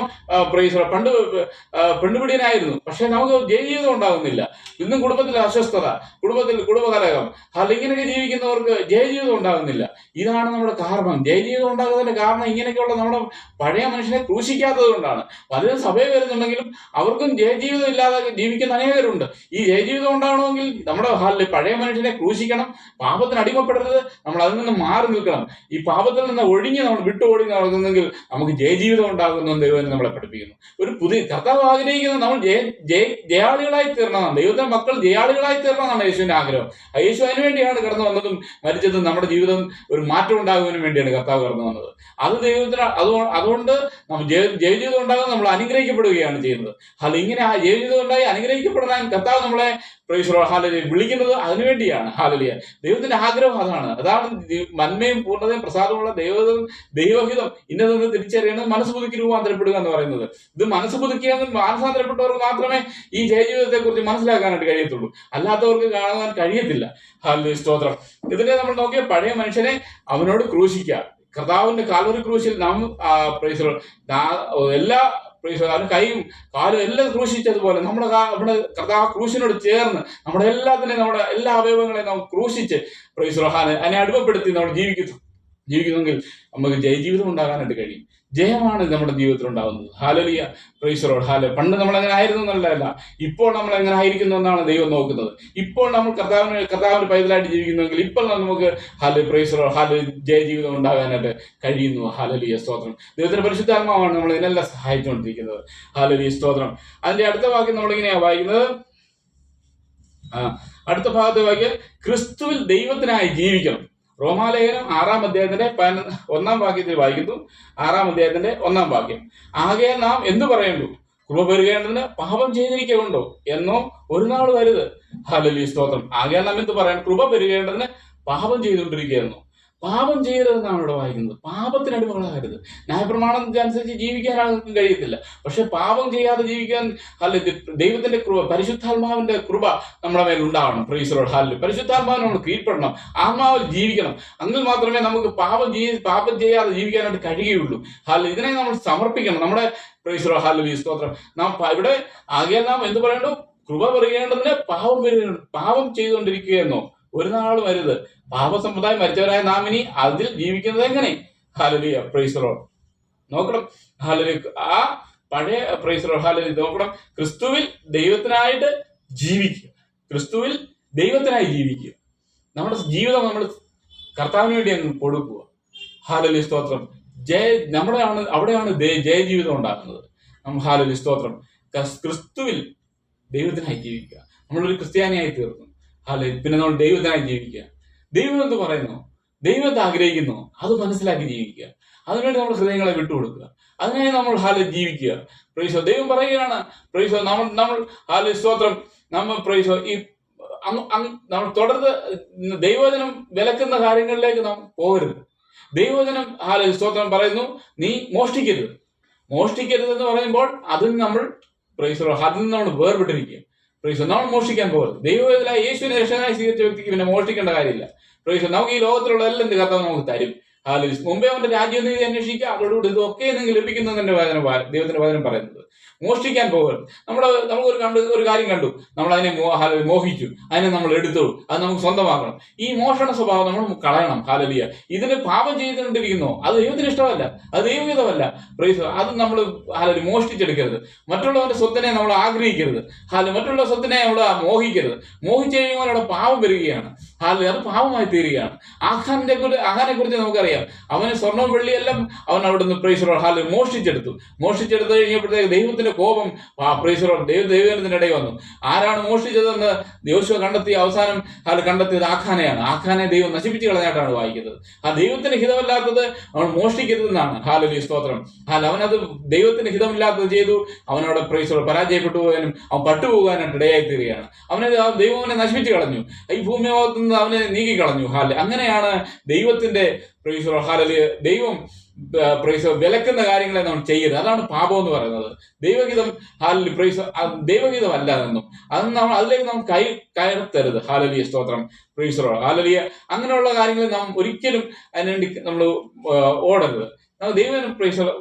പണ്ട് പെണ്ണുപിടിയനായിരുന്നു, പക്ഷെ നമുക്ക് ജയജീവിതം ഉണ്ടാകുന്നില്ല. ഇന്നും കുടുംബത്തിൽ അസ്വസ്ഥത, കുടുംബകലഹം, ഇങ്ങനെയൊക്കെ ജീവിക്കുന്നവർക്ക് ജയജീവിതം ഉണ്ടാകുന്നില്ല. ഇതാണ് നമ്മുടെ കാരണം. ജയജീവിതം ഉണ്ടാകുന്നതിന്റെ കാരണം ഇങ്ങനെയൊക്കെയുള്ള നമ്മുടെ പഴയ മനുഷ്യനെ ക്രൂശിക്കാത്തത് കൊണ്ടാണ്. പലരും സഭയിൽ വരുന്നുണ്ടെങ്കിലും അവർക്കും ജയജീവിതം ഇല്ലാതെ ജീവിക്കുന്ന അനേകരുണ്ട്. ഈ ജയജീവിതം ഉണ്ടാകണമെങ്കിൽ നമ്മുടെ പഴയ മനുഷ്യനെ ക്രൂശിക്കണം. പാപത്തിന് അടിമപ്പെടരുത്. നമ്മൾ അതിൽ നിന്ന് മാറി നിൽക്കണം. ഈ പാപത്തിൽ നിന്ന് ഒഴിഞ്ഞ് നമ്മൾ ഒഴിഞ്ഞ് നടക്കുന്നെങ്കിൽ നമുക്ക് ജയജീവിതം ഉണ്ടാകുന്നു ദൈവം നമ്മളെ പഠിപ്പിക്കുന്നു. ഒരു പുതിയ കർത്താവ് ആഗ്രഹിക്കുന്നത് നമ്മൾ ജയാളികളായി തീർന്നതാണ്. ദൈവത്തിന്റെ മക്കൾ ജയാളികളായി തീർന്നതാണ് യേശുവിന്റെ ആഗ്രഹം. യേശു അതിനു വേണ്ടിയാണ് കടന്നു വന്നതും മരിച്ചതും. നമ്മുടെ ജീവിതം ഒരു മാറ്റം ഉണ്ടാകുന്നതിന് വേണ്ടിയാണ് കർത്താവ് കടന്നു വന്നത്. അത് ദൈവത്തിന് അതുകൊണ്ട് നമ്മൾ ജയജീവിതം ഉണ്ടാകുന്നത് നമ്മൾ അനുഗ്രഹിക്കപ്പെടുകയാണ് ചെയ്യുന്നത്. ഇങ്ങനെ ആ ജയജീവിതം ഉണ്ടായി അനുഗ്രഹിക്കപ്പെടാൻ കർത്താവ് നമ്മളെ വിളിക്കുന്നത് അതിനുവേണ്ടിയാണ്. ദൈവത്തിന്റെ ആഗ്രഹം അതാണ് നന്മയും പൂർണ്ണതയും പ്രസാദമുള്ള ദൈവഹിതം ഇന്നതെന്ന് തിരിച്ചറിയണം. മനസ്സ് പുതുക്കി രൂപാന്തരപ്പെടുക എന്ന് പറയുന്നത്. ഇത് മനസ്സ് പുതുക്കിയാൽ മാനസാന്തരപ്പെട്ടവർക്ക് മാത്രമേ ഈ ജയജീവിതത്തെ കുറിച്ച് മനസ്സിലാക്കാനായിട്ട് കഴിയത്തുള്ളൂ. അല്ലാത്തവർക്ക് കാണാൻ കഴിയത്തില്ല. സ്തോത്രം. ഇതിനെ നമ്മൾ നോക്കിയ പഴയ മനുഷ്യനെ അവനോട് ക്രൂശിക്കുക. കർത്താവിന്റെ കാൽവരി ക്രൂശിൽ നാം എല്ലാ കൈയും കാലും എല്ലാം ക്രൂശിച്ചതുപോലെ നമ്മുടെ കർത്താവ് ക്രൂശിനോട് ചേർന്ന് നമ്മുടെ എല്ലാ അവയവങ്ങളെയും നാം ക്രൂശിച്ച് അതിനെ അടിമപ്പെടുത്തി നമ്മൾ ജീവിക്കുന്നെങ്കിൽ നമുക്ക് ജയജീവിതം ഉണ്ടാകാനായിട്ട് കഴിയും. ജയമാണ് നമ്മുടെ ജീവിതത്തിൽ ഉണ്ടാകുന്നത്. Praise Lord. പണ്ട് നമ്മൾ എങ്ങനെ ആയിരുന്നു എന്നല്ല, ഇപ്പോൾ നമ്മൾ എങ്ങനെ ആയിരിക്കുന്നു എന്നാണ് ദൈവം നോക്കുന്നത്. ഇപ്പോൾ നമ്മൾ കർത്താവിന് പൈതലായിട്ട് ജീവിക്കുന്നുവെങ്കിൽ ഇപ്പോൾ നമുക്ക് പ്രൈസ് ലോർഡ് ജയജീവിതം ഉണ്ടാകാനായിട്ട് കഴിയുന്നു. സ്തോത്രം. ദൈവത്തിന്റെ പരിശുദ്ധാത്മാവാണ് നമ്മൾ ഇതിനെല്ലാം സഹായിച്ചുകൊണ്ടിരിക്കുന്നത്. സ്തോത്രം. അതിന്റെ അടുത്ത വാക്യം നമ്മളിങ്ങനെയാ വായിക്കുന്നത്. അടുത്ത ഭാഗത്തെ വാക്യം, ക്രിസ്തുവിൽ ദൈവത്തിനായി ജീവിക്കണം. റോമാലേഖനം 6-ാം അധ്യായത്തിന്റെ 1-ാം വാക്യത്തിൽ വായിക്കുന്നു. 6-ാം അധ്യായത്തിന്റെ 1-ാം വാക്യം, ആകയാൽ നാം എന്തു പറയേണ്ടു? കൃപ പെരുകേണ്ടതിന് പാപം ചെയ്തിരിക്കുന്നുണ്ടോ എന്നോ ഒരു നാൾ വരുത്. സ്തോത്രം. ആകയാൽ നാം എന്ത് പറയാൻ? കൃപ പെരുകേണ്ടതിന് പാപം ചെയ്തുകൊണ്ടിരിക്കുന്നു. പാപം ചെയ്യരുതെന്നാണ് ഇവിടെ വായിക്കുന്നത്. പാപത്തിന് അടിമകളാകരുത്. ന്യായപ്രമാണത്തിനനുസരിച്ച് ജീവിക്കാൻ ആർക്കും കഴിയത്തില്ല. പക്ഷെ പാപം ചെയ്യാതെ ജീവിക്കാൻ ദൈവത്തിന്റെ കൃപ, പരിശുദ്ധാത്മാവിന്റെ കൃപ നമ്മുടെ മേൽ ഉണ്ടാവണം. Praise Lord. പരിശുദ്ധാത്മാവിന് നമ്മൾ കീഴ്പ്പെടണം, ആത്മാവിൽ ജീവിക്കണം. എങ്കിൽ മാത്രമേ നമുക്ക് പാപം ചെയ്യാതെ ജീവിക്കാനായിട്ട് കഴിയുകയുള്ളൂ. ഇതിനെ നമ്മൾ സമർപ്പിക്കണം. നമ്മുടെ പ്രൈസ് ലോർഡ്. സ്തോത്രം. നാം ഇവിടെ ആകെ നാം എന്ത് പറയണ്ടു? കൃപ പെരുകേണ്ടതിന് പാപം ചെയ്തുകൊണ്ടിരിക്കുകയെന്നോ ഒരു നാൾ വരുത്. പാപസമുദായം മരിച്ചവരായ നാം ഇനി അതിൽ ജീവിക്കുന്നത് എങ്ങനെ? Praise Lord. നോക്കണം. ആ പഴയ പ്രൈസ് ലോർഡ് നോക്കണം. ക്രിസ്തുവിൽ ദൈവത്തിനായിട്ട് ജീവിക്കുക. ക്രിസ്തുവിൽ ദൈവത്തിനായി ജീവിക്കുക. നമ്മുടെ ജീവിതം നമ്മൾ കർത്താവിന് വേണ്ടി അങ്ങ് കൊടുക്കുക. സ്തോത്രം. അവിടെയാണ് ജയജീവിതം ഉണ്ടാക്കുന്നത്. സ്തോത്രം. ക്രിസ്തുവിൽ ദൈവത്തിനായി ജീവിക്കുക. നമ്മളൊരു ക്രിസ്ത്യാനിയായി തീർന്നു. പിന്നെ നമ്മൾ ദൈവത്തിനായി ജീവിക്കുക. ദൈവം എന്ത് പറയുന്നു, ദൈവം എന്ത് ആഗ്രഹിക്കുന്നു, അത് മനസ്സിലാക്കി ജീവിക്കുക. അതിനുവേണ്ടി നമ്മൾ ഹൃദയങ്ങളെ വിട്ടുകൊടുക്കുക. അതിനായി നമ്മൾ ജീവിക്കുക. പ്രൈസോ ദൈവം പറയുകയാണ്. പ്രൈസോ നമ്മൾ സ്തോത്രം. നമ്മൾ പ്രൈസോ നമ്മൾ തുടർന്ന് ദൈവവചനം വിലക്കുന്ന കാര്യങ്ങളിലേക്ക് നാം പോകരുത്. ദൈവവചനം സ്തോത്രം പറയുന്നു, നീ മോഷ്ടിക്കരുത്. മോഷ്ടിക്കരുത് എന്ന് പറയുമ്പോൾ അതിൽ നമ്മൾ പ്രൈസ് അതിൽ നിന്ന് നമ്മൾ വേർപെട്ടിരിക്കുക. പ്രൈസ് നമ്മൾ മോഷ്ടിക്കാൻ പോകരുത്. ദൈവവേദന യേശുവിനെ രക്ഷകനായി സ്വീകരിച്ച വ്യക്തിക്ക് പിന്നെ മോഷ്ടിക്കേണ്ട കാര്യമില്ല. പ്രൈസ് നമുക്ക് ഈ ലോകത്തിലുള്ള എല്ലാം കർത്താവ് നമുക്ക് തരും. മുമ്പേ അവന്റെ രാജ്യനീതി അന്വേഷിക്കുക, അവരോട് ഇതൊക്കെ നിങ്ങൾക്ക് ലഭിക്കുന്നതിന്റെ ദൈവത്തിന്റെ വചനം പറയുന്നത്. മോഷ്ടിക്കാൻ പോകരുത്. ഒരു കാര്യം കണ്ടു, നമ്മൾ അതിനെ മോഹിച്ചു, അതിനെ നമ്മൾ എടുത്തു, അത് നമുക്ക് സ്വന്തമാക്കണം. ഈ മോഷണ സ്വഭാവം നമ്മൾ കളയണം. ഹാലലിയ. ഇതിന് പാപം ചെയ്തുകൊണ്ടിരിക്കുന്നു, അത് ദൈവത്തിന് ഇഷ്ടമല്ല, അത് ദൈവഹിതമല്ല. പ്രൈസ് അത് നമ്മൾ മോഷ്ടിച്ചെടുക്കരുത്. മറ്റുള്ളവന്റെ സ്വത്തിനെ നമ്മൾ ആഗ്രഹിക്കരുത്. മറ്റുള്ള സ്വത്തിനെ നമ്മൾ മോഹിക്കരുത്. മോഹിച്ചു കഴിയുമ്പോൾ അവിടെ പാപം വരികയാണ്. അത് പാപമായി തീരുകയാണ്. ആഹാനെ കുറിച്ച് നമുക്കറിയാം. അവന് സ്വർണ്ണവും വെള്ളിയെല്ലാം അവൻ അവിടുന്ന് മോഷ്ടിച്ചെടുത്തു കഴിഞ്ഞപ്പോഴത്തേക്ക് ദൈവത്തിന്റെ കോപം ദൈവത്തിന്റെ ഇടയിൽ വന്നു. ആരാണ് മോഷ്ടിച്ചതെന്ന് യോശുവ അവസാനം കണ്ടെത്തിയത് ആഖാനെയാണ്. ആഖാനെ ദൈവം നശിപ്പിച്ചു കളഞ്ഞായിട്ടാണ് വായിക്കുന്നത്. ആ ദൈവത്തിന് ഹിതമല്ലാത്തത് അവൻ മോഷ്ടിക്കരുതെന്നാണ്. ഹാലലി സ്തോത്രം. അവനത് ദൈവത്തിന് ഹിതമില്ലാത്തത് ചെയ്തു. അവനവിടെ പരാജയപ്പെട്ടു പോകാനും അവൻ പട്ടുപോകാനായിട്ട് ഇടയായി തീരുകയാണ്. ദൈവം അവനെ നശിപ്പിച്ചു കളഞ്ഞു. ഈ ഭൂമിഭാഗത്തു നിന്ന് അവനെ നീക്കിക്കളഞ്ഞു. അങ്ങനെയാണ് ദൈവത്തിന്റെ ദൈവം വിലക്കുന്ന കാര്യങ്ങളെ നമ്മൾ ചെയ്യരുത്. അതാണ് പാപം എന്ന് പറയുന്നത്. ദൈവഗീതം ദൈവഗീതമല്ല എന്നും അതിലേക്ക് നാം കയറത്തരുത്. ഹാലലിയ സ്തോത്രം. ഹാലലിയ. അങ്ങനെയുള്ള കാര്യങ്ങൾ നാം ഒരിക്കലും അതിനുവേണ്ടി നമ്മൾ ഓടരുത്. ദൈവം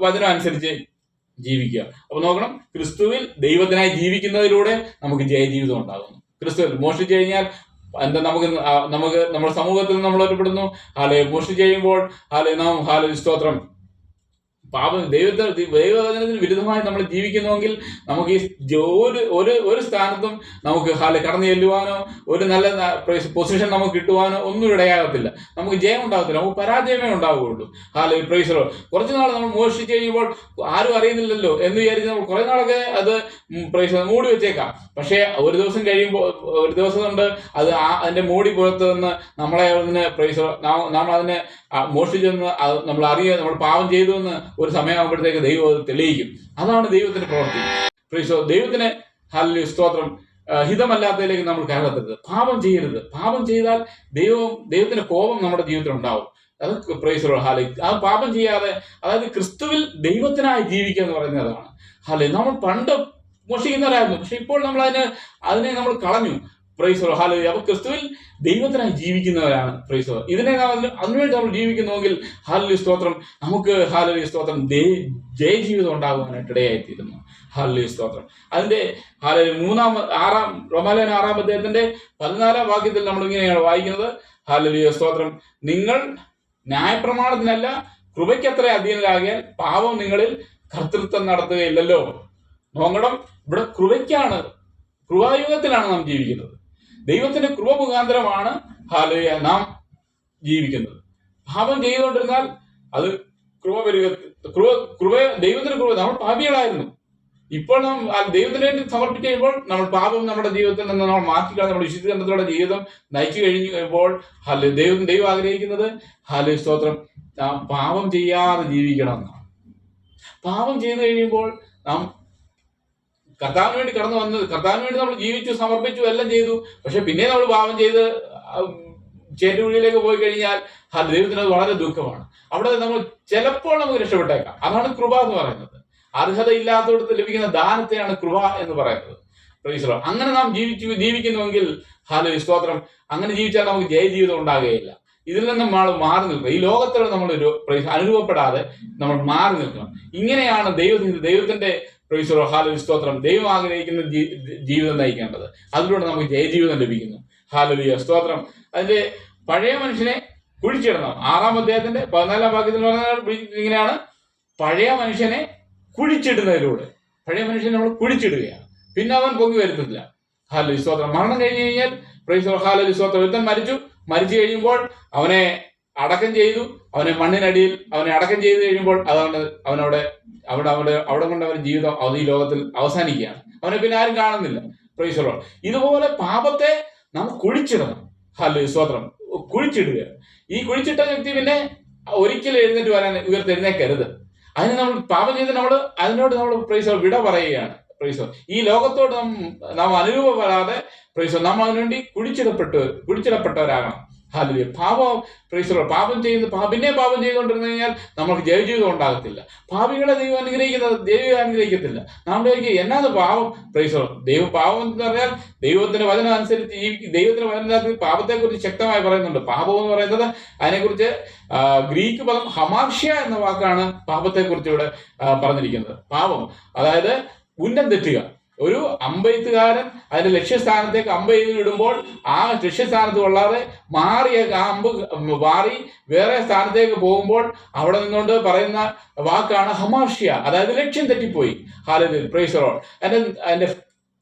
വചനം അനുസരിച്ച് ജീവിക്കുക. അപ്പൊ നോക്കണം, ക്രിസ്തുവിൽ ദൈവത്തിനായി ജീവിക്കുന്നതിലൂടെ നമുക്ക് ജയജീവിതം ഉണ്ടാകുന്നു. ക്രിസ്തുവിൽ മോഷ്ടിച്ചു കഴിഞ്ഞാൽ നമുക്ക് നമ്മുടെ സമൂഹത്തിൽ നമ്മൾ ഒറ്റപ്പെടുന്നു. മോഷ്ടിച്ചു കഴിയുമ്പോൾ നാം സ്തോത്രം പാപം ദൈവവചനത്തിന് വിരുദ്ധമായി നമ്മൾ ജീവിക്കുന്നുവെങ്കിൽ നമുക്ക് ഈ ഒരു സ്ഥാനത്തും നമുക്ക് കടന്നു ചെല്ലുവാനോ ഒരു നല്ല പൊസിഷൻ നമുക്ക് കിട്ടുവാനോ ഒന്നും ഇടയാകത്തില്ല. നമുക്ക് ജയം ഉണ്ടാകത്തില്ല, നമുക്ക് പരാജയമേ ഉണ്ടാവുകയുള്ളൂ. പ്രൈസറോ കുറച്ചു നാൾ നമ്മൾ മോഷ്ടിച്ചു കഴിയുമ്പോൾ ആരും അറിയുന്നില്ലല്ലോ എന്ന് വിചാരിച്ച് നമ്മൾ കുറെ നാളൊക്കെ അത് മൂടി വെച്ചേക്കാം. പക്ഷേ ഒരു ദിവസം കൊണ്ട് അതിന്റെ മൂടി പുറത്ത് നിന്ന് നമ്മളെ നമ്മൾ അതിനെ മോഷ്ടിച്ചെന്ന് നമ്മൾ അറിയുക, നമ്മൾ പാപം ചെയ്തു എന്ന് ഒരു സമയമാകുമ്പോഴത്തേക്ക് ദൈവം അത് തെളിയിക്കും. അതാണ് ദൈവത്തിന്റെ പ്രവൃത്തി. ദൈവത്തിന് സ്തോത്രം ഹിതമല്ലാത്തതിലേക്ക് നമ്മൾ കയറത്തരുത്. പാപം ചെയ്യരുത്. പാപം ചെയ്താൽ ദൈവത്തിന്റെ കോപം നമ്മുടെ ജീവിതത്തിൽ ഉണ്ടാവും. അത് ആ പാപം ചെയ്യാതെ, അതായത് ക്രിസ്തുവിൽ ദൈവത്തിനായി ജീവിക്കുക എന്ന് പറയുന്നത് അതാണ്. നമ്മൾ പണ്ട് മോഷ്ടിക്കുന്നവരായിരുന്നു, പക്ഷെ ഇപ്പോൾ നമ്മൾ അതിനെ നമ്മൾ കളഞ്ഞു. അപ്പൊ ക്രിസ്തുവിൽ ദൈവത്തിനായി ജീവിക്കുന്നവരാണ്. അതിനുവേണ്ടി നമ്മൾ ജീവിക്കുന്നുവെങ്കിൽ സ്തോത്രം നമുക്ക് സ്തോത്രം ജയജീവിതം ഉണ്ടാകുവാനായിട്ട് ഇടയായിത്തീരുന്നു. സ്തോത്രം. അതിന്റെ റോമാലേഖനം 6-ാം അധ്യായത്തിന്റെ 14-ാം വാക്യത്തിൽ നമ്മൾ ഇങ്ങനെയാണ് വായിക്കുന്നത്. സ്തോത്രം. നിങ്ങൾ ന്യായപ്രമാണത്തിനല്ല കൃപയ്ക്കത്ര അധീനരാകിയാൽ പാപം നിങ്ങളിൽ കർത്തൃത്വം നടത്തുകയില്ലല്ലോ. നോക്കണം, ഇവിടെ കൃപയ്ക്കാണ്, കൃപായുഗത്തിലാണ് നാം ജീവിക്കുന്നത്. ദൈവത്തിന്റെ കൃപ മുഖാന്തരമാണ് നാം ജീവിക്കുന്നത്. പാപം ചെയ്തുകൊണ്ടിരുന്നാൽ അത് ദൈവത്തിന്റെ കൃപ. നമ്മൾ പാപികളായിരുന്നു. ഇപ്പോൾ നാം ദൈവത്തിന് വേണ്ടി സമർപ്പിച്ച് കഴിയുമ്പോൾ നമ്മൾ പാപം നമ്മുടെ ജീവിതത്തിൽ നിന്ന് നമ്മൾ മാറ്റിക്കളാൻ നമ്മുടെ വിശുദ്ധീകരണത്തോടെ ജീവിതം നയിച്ചു കഴിയുമ്പോൾ ദൈവം ആഗ്രഹിക്കുന്നത് സ്തോത്രം നാം പാപം ചെയ്യാതെ ജീവിക്കണം എന്നാണ്. പാപം ചെയ്തു കഴിയുമ്പോൾ നാം കർത്താവിന് വേണ്ടി കടന്നു വന്നത്, കർത്താവിന് വേണ്ടി നമ്മൾ ജീവിച്ചു, സമർപ്പിച്ചു, എല്ലാം ചെയ്തു. പക്ഷെ പിന്നെ നമ്മൾ പാപം ചെയ്ത് ചേറ്റുകുഴിയിലേക്ക് പോയി കഴിഞ്ഞാൽ ദൈവത്തിന് അത് വളരെ ദുഃഖമാണ്. അവിടെ നമ്മൾ ചിലപ്പോൾ നമുക്ക് രക്ഷപ്പെട്ടേക്കാം. അതാണ് കൃപ എന്ന് പറയുന്നത്. അർഹതയില്ലാത്തടത്ത് ലഭിക്കുന്ന ദാനത്തെയാണ് കൃപ എന്ന് പറയുന്നത്. അങ്ങനെ നാം ജീവിക്കുന്നുവെങ്കിൽ സ്തോത്രം, അങ്ങനെ ജീവിച്ചാൽ നമുക്ക് ജയജീവിതം ഉണ്ടാകുകയില്ല. ഇതിൽ നിന്നും നമ്മൾ മാറി നിൽക്കുക. ഈ ലോകത്തോട് നമ്മൾ അനുഭവപ്പെടാതെ നമ്മൾ മാറി നിൽക്കണം. ഇങ്ങനെയാണ് ദൈവത്തിന്റെ സ്തോത്രം ദൈവം ആഗ്രഹിക്കുന്ന ജീവിതം നയിക്കേണ്ടത്. അതിലൂടെ നമുക്ക് ജയജീവിതം ലഭിക്കുന്നു. ഹാലലുയ സ്തോത്രം. അതിന്റെ പഴയ മനുഷ്യനെ കുഴിച്ചിടണം. 6-ാം അധ്യായത്തിന്റെ 14-ാം വാക്യത്തിൽ ഇങ്ങനെയാണ്, പഴയ മനുഷ്യനെ കുഴിച്ചിടുന്നതിലൂടെ. പഴയ മനുഷ്യനെ നമ്മൾ കുഴിച്ചിടുകയാണ്, പിന്നെ അവൻ പൊങ്ങി വരുത്തില്ല. ഹാലലി സ്തോത്രം. മരണം കഴിഞ്ഞ് കഴിഞ്ഞാൽ ഹാലലി സ്തോത്രം ഒരുത്തൻ മരിച്ചു കഴിയുമ്പോൾ അവനെ അടക്കം ചെയ്തു. അവനെ മണ്ണിനടിയിൽ അടക്കം ചെയ്തു കഴിയുമ്പോൾ അതാണ് അവിടെ കൊണ്ട് അവന്റെ ജീവിതം ഈ ലോകത്തിൽ അവസാനിക്കുകയാണ്. അവനെ പിന്നെ ആരും കാണുന്നില്ല. ഇതുപോലെ പാപത്തെ നാം കുഴിച്ചിടണം. സ്തോത്രം. കുഴിച്ചിടുക. ഈ കുഴിച്ചിട്ട വ്യക്തി പിന്നെ ഒരിക്കലും ഉയർത്തെഴുന്നേക്കരുത്. അതിന് നമ്മൾ പാപം ചെയ്ത് അതിനോട് നമ്മൾ വിട പറയുകയാണ്. ഈ ലോകത്തോട് നാം അനുരൂപപ്പെടാതെ നാം അതിനുവേണ്ടി കുഴിച്ചിടപ്പെട്ടവരാകണം. ഹാലലുയ. പാപം പിന്നെ പാപം ചെയ്തുകൊണ്ടിരുന്നു കഴിഞ്ഞാൽ നമുക്ക് ജയജീവിതം ഉണ്ടാകത്തില്ല. പാപികളെ ദൈവം അനുഗ്രഹിക്കത്തില്ല. നമ്മുടെ എന്നാത് പാപം? പാപം എന്ന് പറഞ്ഞാൽ ദൈവത്തിന്റെ വചനം അനുസരിച്ച് ദൈവത്തിന്റെ വചനത്തിൽ പാപത്തെക്കുറിച്ച് ശക്തമായി പറയുന്നുണ്ട്. പാപം എന്ന് പറയുന്നത് അതിനെക്കുറിച്ച് ഗ്രീക്ക് പദം ഹമാർഷ്യ എന്ന വാക്കാണ് പാപത്തെക്കുറിച്ച് ഇവിടെ പറഞ്ഞിരിക്കുന്നത്. പാപം അതായത് ഉന്നം തെറ്റുക. ഒരു അമ്പെയ്ത്തുകാരൻ അതിന്റെ ലക്ഷ്യസ്ഥാനത്തേക്ക് അമ്പ് ഇടുമ്പോൾ ആ ലക്ഷ്യസ്ഥാനത്ത് കൊള്ളാതെ മാറിയ ആ അമ്പ് മാറി വേറെ സ്ഥാനത്തേക്ക് പോകുമ്പോൾ അവിടെ നിന്നുകൊണ്ട് പറയുന്ന വാക്കാണ് ഹമാർഷ്യ, അതായത് ലക്ഷ്യം തെറ്റിപ്പോയി. ഹാലലുയ, പ്രൈസ് ദി ലോർഡ്. അതിന്റെ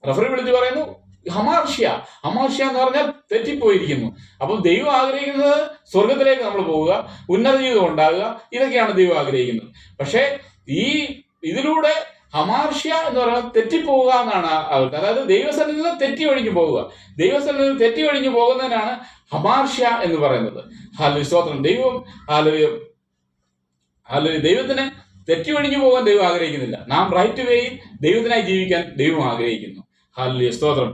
റഫറി വിളിച്ച് പറയുന്നു ഹമാർഷ്യ എന്ന് പറഞ്ഞാൽ തെറ്റിപ്പോയിരിക്കുന്നു. അപ്പം ദൈവം ആഗ്രഹിക്കുന്നത് സ്വർഗത്തിലേക്ക് നമ്മൾ പോവുക, ഉന്നത ജീവിതം ഉണ്ടാകുക, ഇതൊക്കെയാണ് ദൈവം ആഗ്രഹിക്കുന്നത്. പക്ഷേ ഇതിലൂടെ ഹമാർഷ്യ എന്ന് പറയുന്നത് തെറ്റിപ്പോവുക എന്നാണ് അവർക്ക്. അതായത് ദൈവസന്നിധിയിൽ നിന്ന് തെറ്റി ഒഴിഞ്ഞു പോകുന്നതിനാണ് ഹമാർഷ്യ എന്ന് പറയുന്നത്. ഹാലലുയ, സ്തോത്രം. ദൈവത്തിന് തെറ്റി ഒഴിഞ്ഞു പോകാൻ ദൈവം ആഗ്രഹിക്കുന്നില്ല. നാം റൈറ്റ് വേയിൽ ദൈവത്തിനായി ജീവിക്കാൻ ദൈവം ആഗ്രഹിക്കുന്നു. ഹാലലുയ, സ്തോത്രം.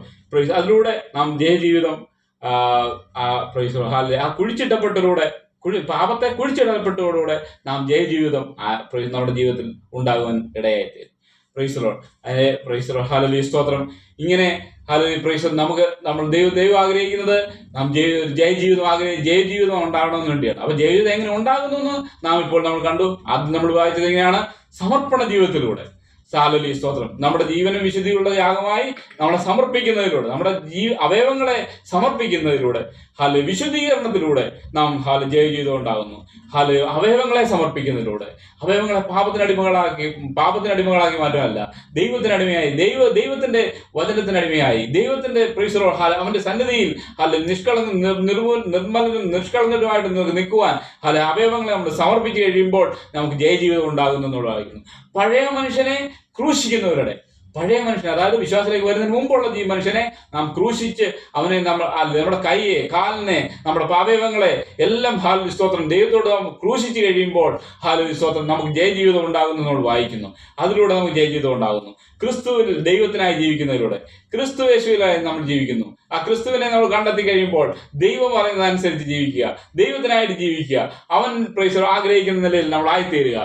അതിലൂടെ നാം ജയജീവിതം ആ പാപത്തെ കുഴിച്ചിടപ്പെട്ടതോടുകൂടെ നാം ജയജീവിതം നമ്മുടെ ജീവിതത്തിൽ ഉണ്ടാകുവാൻ ഇടയായിത്തീരും. Praise the lord. Praise the lord. Hallelujah, സ്തോത്രം. ഇങ്ങനെ ഹാലലുയ, പ്രൈസ് നമ്മൾ ദൈവം ആഗ്രഹിക്കുന്നത് നാം ജയജീവിതം ഉണ്ടാകണമെന്ന് വേണ്ടിയാണ്. അപ്പൊ ജയജീവിതം എങ്ങനെ ഉണ്ടാകുന്നു എന്ന് നമ്മൾ കണ്ടു. ആദ്യം നമ്മൾ വായിച്ചത് എങ്ങനെയാണ്? സമർപ്പണ ജീവിതത്തിലൂടെ. ഹാലലുയ, സ്തോത്രം. നമ്മുടെ ജീവനും വിശുദ്ധിയുള്ള യാഗമായി നമ്മളെ സമർപ്പിക്കുന്നതിലൂടെ, നമ്മുടെ അവയവങ്ങളെ സമർപ്പിക്കുന്നതിലൂടെ, വിശുദ്ധീകരണത്തിലൂടെ നാം ജയജീവിതം ഉണ്ടാകുന്നു. അവയവങ്ങളെ സമർപ്പിക്കുന്നതിലൂടെ, അവയവങ്ങളെ പാപത്തിന് അടിമകളാക്കി മാറ്റാനല്ല, ദൈവത്തിനടിമയായി, ദൈവത്തിന്റെ വചനത്തിനടിമയായി, ദൈവത്തിന്റെ അവന്റെ സന്നിധിയിൽ നിഷ്കളങ്കരുമായിട്ട് നിൽക്കുവാൻ അവയവങ്ങളെ നമ്മൾ സമർപ്പിച്ചു കഴിയുമ്പോൾ നമുക്ക് ജയജീവിതം ഉണ്ടാകുന്നു എന്നുള്ളതായിരിക്കുന്നു. പഴയ മനുഷ്യനെ ക്രൂശിക്കുന്നവരുടെ, പഴയ മനുഷ്യനെ, അതായത് വിശ്വാസത്തിലേക്ക് വരുന്നതിന് മുമ്പുള്ള മനുഷ്യനെ നാം ക്രൂശിച്ച് അവനെ നമ്മുടെ കൈയെ, കാലിനെ, നമ്മുടെ അവയവങ്ങളെ എല്ലാം സ്തോത്രം ദൈവത്തോട് നാം ക്രൂശിച്ച് കഴിയുമ്പോൾ സ്തോത്രം നമുക്ക് ജയജീവിതം ഉണ്ടാകുന്നു നമ്മൾ വായിക്കുന്നു. അതിലൂടെ നമുക്ക് ജയജീവിതം ഉണ്ടാകുന്നു. ക്രിസ്തുവിൽ ദൈവത്തിനായി ജീവിക്കുന്നതിലൂടെ, ക്രിസ്തു യേശുവിലായി നമ്മൾ ജീവിക്കുന്നു. ആ ക്രിസ്തുവിനെ നമ്മൾ കണ്ടെത്തി കഴിയുമ്പോൾ ദൈവം പറയുന്നതനുസരിച്ച് ജീവിക്കുക, ദൈവത്തിനായിട്ട് ജീവിക്കുക, അവൻ ആഗ്രഹിക്കുന്ന നിലയിൽ നമ്മൾ ആയിത്തീരുക.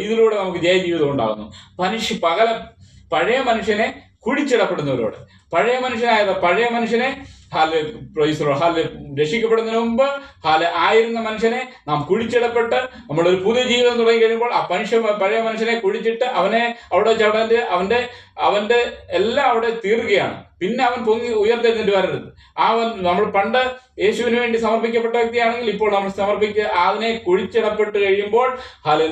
ഇതിലൂടെ നമുക്ക് ജയജീവിതം ഉണ്ടാകുന്നു. പഴയ മനുഷ്യനെ കുഴിച്ചിടപ്പെടുന്നവരോട്, പഴയ മനുഷ്യനെ രക്ഷിക്കപ്പെടുന്നതിന് മുമ്പ് ആയിരുന്ന മനുഷ്യനെ നാം കുഴിച്ചിടപ്പെട്ട് നമ്മളൊരു പുതിയ ജീവിതം തുടങ്ങി കഴിയുമ്പോൾ ആ പഴയ മനുഷ്യനെ കുഴിച്ചിട്ട് അവനെ അവന്റെ എല്ലാം അവിടെ തീർക്കുകയാണ്. പിന്നെ അവൻ പൊങ്ങി ഉയർത്തെഴുന്നേറ്റ് വരരുത്. നമ്മൾ പണ്ട് യേശുവിന് വേണ്ടി സമർപ്പിക്കപ്പെട്ട വ്യക്തിയാണെങ്കിൽ ഇപ്പോൾ നമ്മൾ അതിനെ കുഴിച്ചിടപ്പെട്ട് കഴിയുമ്പോൾ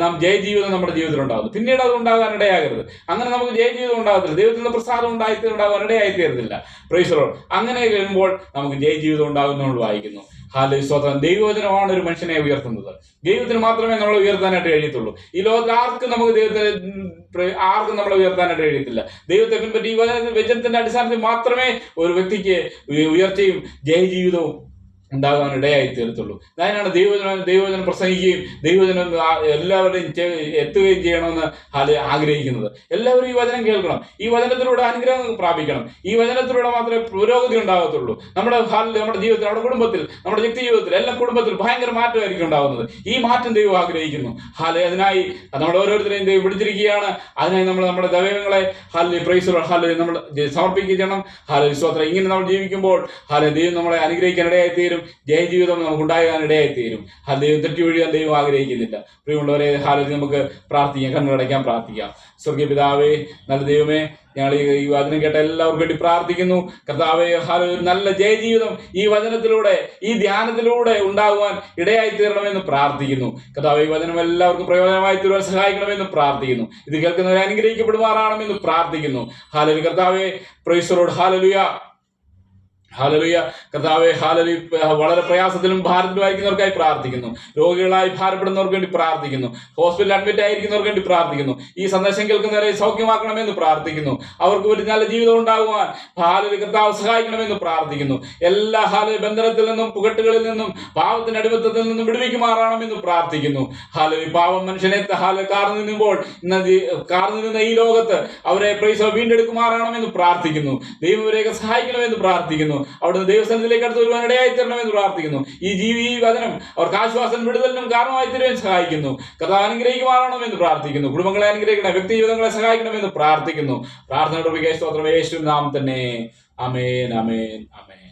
നാം ജയജീവിതം നമ്മുടെ ജീവിതത്തിൽ ഉണ്ടാകുന്നു. പിന്നീട് അത് ഉണ്ടാകാൻ ഇടയാകരുത്. അങ്ങനെ നമുക്ക് ജയജീവിതം ഉണ്ടാകത്തില്ല, ദൈവത്തിന്റെ പ്രസാദം ഉണ്ടാകാൻ ഇടയായിത്തീരുന്നില്ല. Price the Lord. അങ്ങനെ കഴിയുമ്പോൾ നമുക്ക് ജയജീവിതം ഉണ്ടാകുന്നു നമ്മൾ വായിക്കുന്നു. സ്വതന്ത്രം. ദൈവവചനമാണ് ഒരു മനുഷ്യനെ ഉയർത്തുന്നത്. ദൈവത്തിന് മാത്രമേ നമ്മളെ ഉയർത്താനായിട്ട് കഴിയത്തുള്ളൂ. ഈ ലോകത്തിൽ ആർക്കും നമ്മളെ ഉയർത്താനായിട്ട് കഴിയത്തില്ല. ദൈവത്തെ പിൻപറ്റി ഈ വചനത്തിന്റെ അടിസ്ഥാനത്തിൽ മാത്രമേ ഒരു വ്യക്തിക്ക് ഉയർച്ചയും ജയജീവിതവും ഉണ്ടാകാൻ ഇടയായി തീരത്തുള്ളൂ. അതിനാണ് ദൈവവചനം പ്രസംഗിക്കുകയും ദൈവവചനം എല്ലാവരുടെയും എത്തുകയും ചെയ്യണമെന്ന് ആഗ്രഹിക്കുന്നത്. എല്ലാവരും ഈ വചനം കേൾക്കണം, ഈ വചനത്തിലൂടെ അനുഗ്രഹം പ്രാപിക്കണം. ഈ വചനത്തിലൂടെ മാത്രമേ പുരോഗതി ഉണ്ടാകത്തുള്ളൂ. നമ്മുടെ ജീവിതത്തിൽ, നമ്മുടെ കുടുംബത്തിൽ, നമ്മുടെ വ്യക്തി ജീവിതത്തിൽ, എല്ലാ കുടുംബത്തിൽ ഭയങ്കര മാറ്റമായിരിക്കും ഉണ്ടാകുന്നത്. ഈ മാറ്റം ദൈവം ആഗ്രഹിക്കുന്നു. അതിനായി നമ്മൾ ഓരോരുത്തരെയും ദൈവം വിളിച്ചിരിക്കുകയാണ്. അതിനായി നമ്മൾ നമ്മുടെ ദൈവങ്ങളെ നമ്മൾ സമർപ്പിക്കണം. സ്വത്രം. ഇങ്ങനെ നമ്മൾ ജീവിക്കുമ്പോൾ ദൈവം നമ്മളെ അനുഗ്രഹിക്കാൻ ഇടയായി തീരും. ജയജീവിതം നമുക്ക് ഉണ്ടാകാൻ ഇടയായിത്തീരും. ദൈവം തെറ്റി ഒഴിയാൻ ദൈവം ആഗ്രഹിക്കുന്നില്ല. പ്രിയമുള്ളവരെ, നമുക്ക് പ്രാർത്ഥിക്കാം, കണ്ണടയ്ക്കാൻ പ്രാർത്ഥിക്കാം. സ്വർഗീയ പിതാവേ, നല്ല ദൈവമേ, ഞങ്ങൾ ഈ വചനം കേട്ട എല്ലാവർക്കും വേണ്ടി പ്രാർത്ഥിക്കുന്നു. കർത്താവേ, നല്ല ജയജീവിതം ഈ വചനത്തിലൂടെ, ഈ ധ്യാനത്തിലൂടെ ഉണ്ടാകുവാൻ ഇടയായി തീരണമെന്ന് പ്രാർത്ഥിക്കുന്നു. കർത്താവേ, ഈ വചനം എല്ലാവർക്കും പ്രയോജനമായി തീരുവാൻ സഹായിക്കണമെന്ന് പ്രാർത്ഥിക്കുന്നു. ഇത് കേൾക്കുന്നവരെ അനുഗ്രഹിക്കപ്പെടുമാറാണെന്ന് പ്രാർത്ഥിക്കുന്നു. കർത്താവേ, പ്രൈസ് ദി ലോർഡ്. ഹല്ലേലൂയ. കർത്താവേ, വളരെ പ്രയാസത്തിലും ഭാരത്തിലുമായിരിക്കുന്നവർക്കായി പ്രാർത്ഥിക്കുന്നു. രോഗികളായി ഭാരപ്പെടുന്നവർക്ക് വേണ്ടി പ്രാർത്ഥിക്കുന്നു. ഹോസ്പിറ്റലിൽ അഡ്മിറ്റ് ആയിരിക്കുന്നവർക്ക് വേണ്ടി പ്രാർത്ഥിക്കുന്നു. ഈ സന്ദേശം കേൾക്കുന്നവരെ സൗഖ്യമാക്കണമെന്ന് പ്രാർത്ഥിക്കുന്നു. അവർക്ക് ഒരു നല്ല ജീവിതം ഉണ്ടാകുവാൻ കർത്താവ് സഹായിക്കണമെന്ന് പ്രാർത്ഥിക്കുന്നു. എല്ലാ ബന്ധനത്തിൽ നിന്നും, പുകട്ടുകളിൽ നിന്നും, പാവത്തിന്റെ അടിമത്തത്തിൽ നിന്നും വിടുവിക്കുമാറാണെന്ന് പ്രാർത്ഥിക്കുന്നു. പാവം മനുഷ്യനെ കാർന്നു നിന്ന ഈ ലോകത്ത് അവരെ വീണ്ടെടുക്കുമാറാണെന്ന് പ്രാർത്ഥിക്കുന്നു. ദൈവം ഇവരെയൊക്കെ സഹായിക്കണമെന്ന് പ്രാർത്ഥിക്കുന്നു. അവിടുന്ന് ദൈവസ്ഥാനത്തിലേക്ക് അടുത്ത് വരുവാൻ ഇടയായി തരണമെന്ന് പ്രാർത്ഥിക്കുന്നു. ഈ വചനം അവർക്ക് ആശ്വാസം വിടുതലിനും കാരണമായി തരുവാൻ സഹായിക്കുന്നു. കർത്താവ് അനുഗ്രഹിക്കുമാറണമെന്ന് പ്രാർത്ഥിക്കുന്നു. കുടുംബങ്ങളെ അനുഗ്രഹിക്കണം, വ്യക്തി ജീവിതങ്ങളെ സഹായിക്കണമെന്ന് പ്രാർത്ഥിക്കുന്നു. പ്രാർത്ഥനയുടെ സ്തോത്രം യേശുവിൻ നാമത്തിൽ തന്നെ. ആമേൻ, ആമേൻ, ആമേൻ.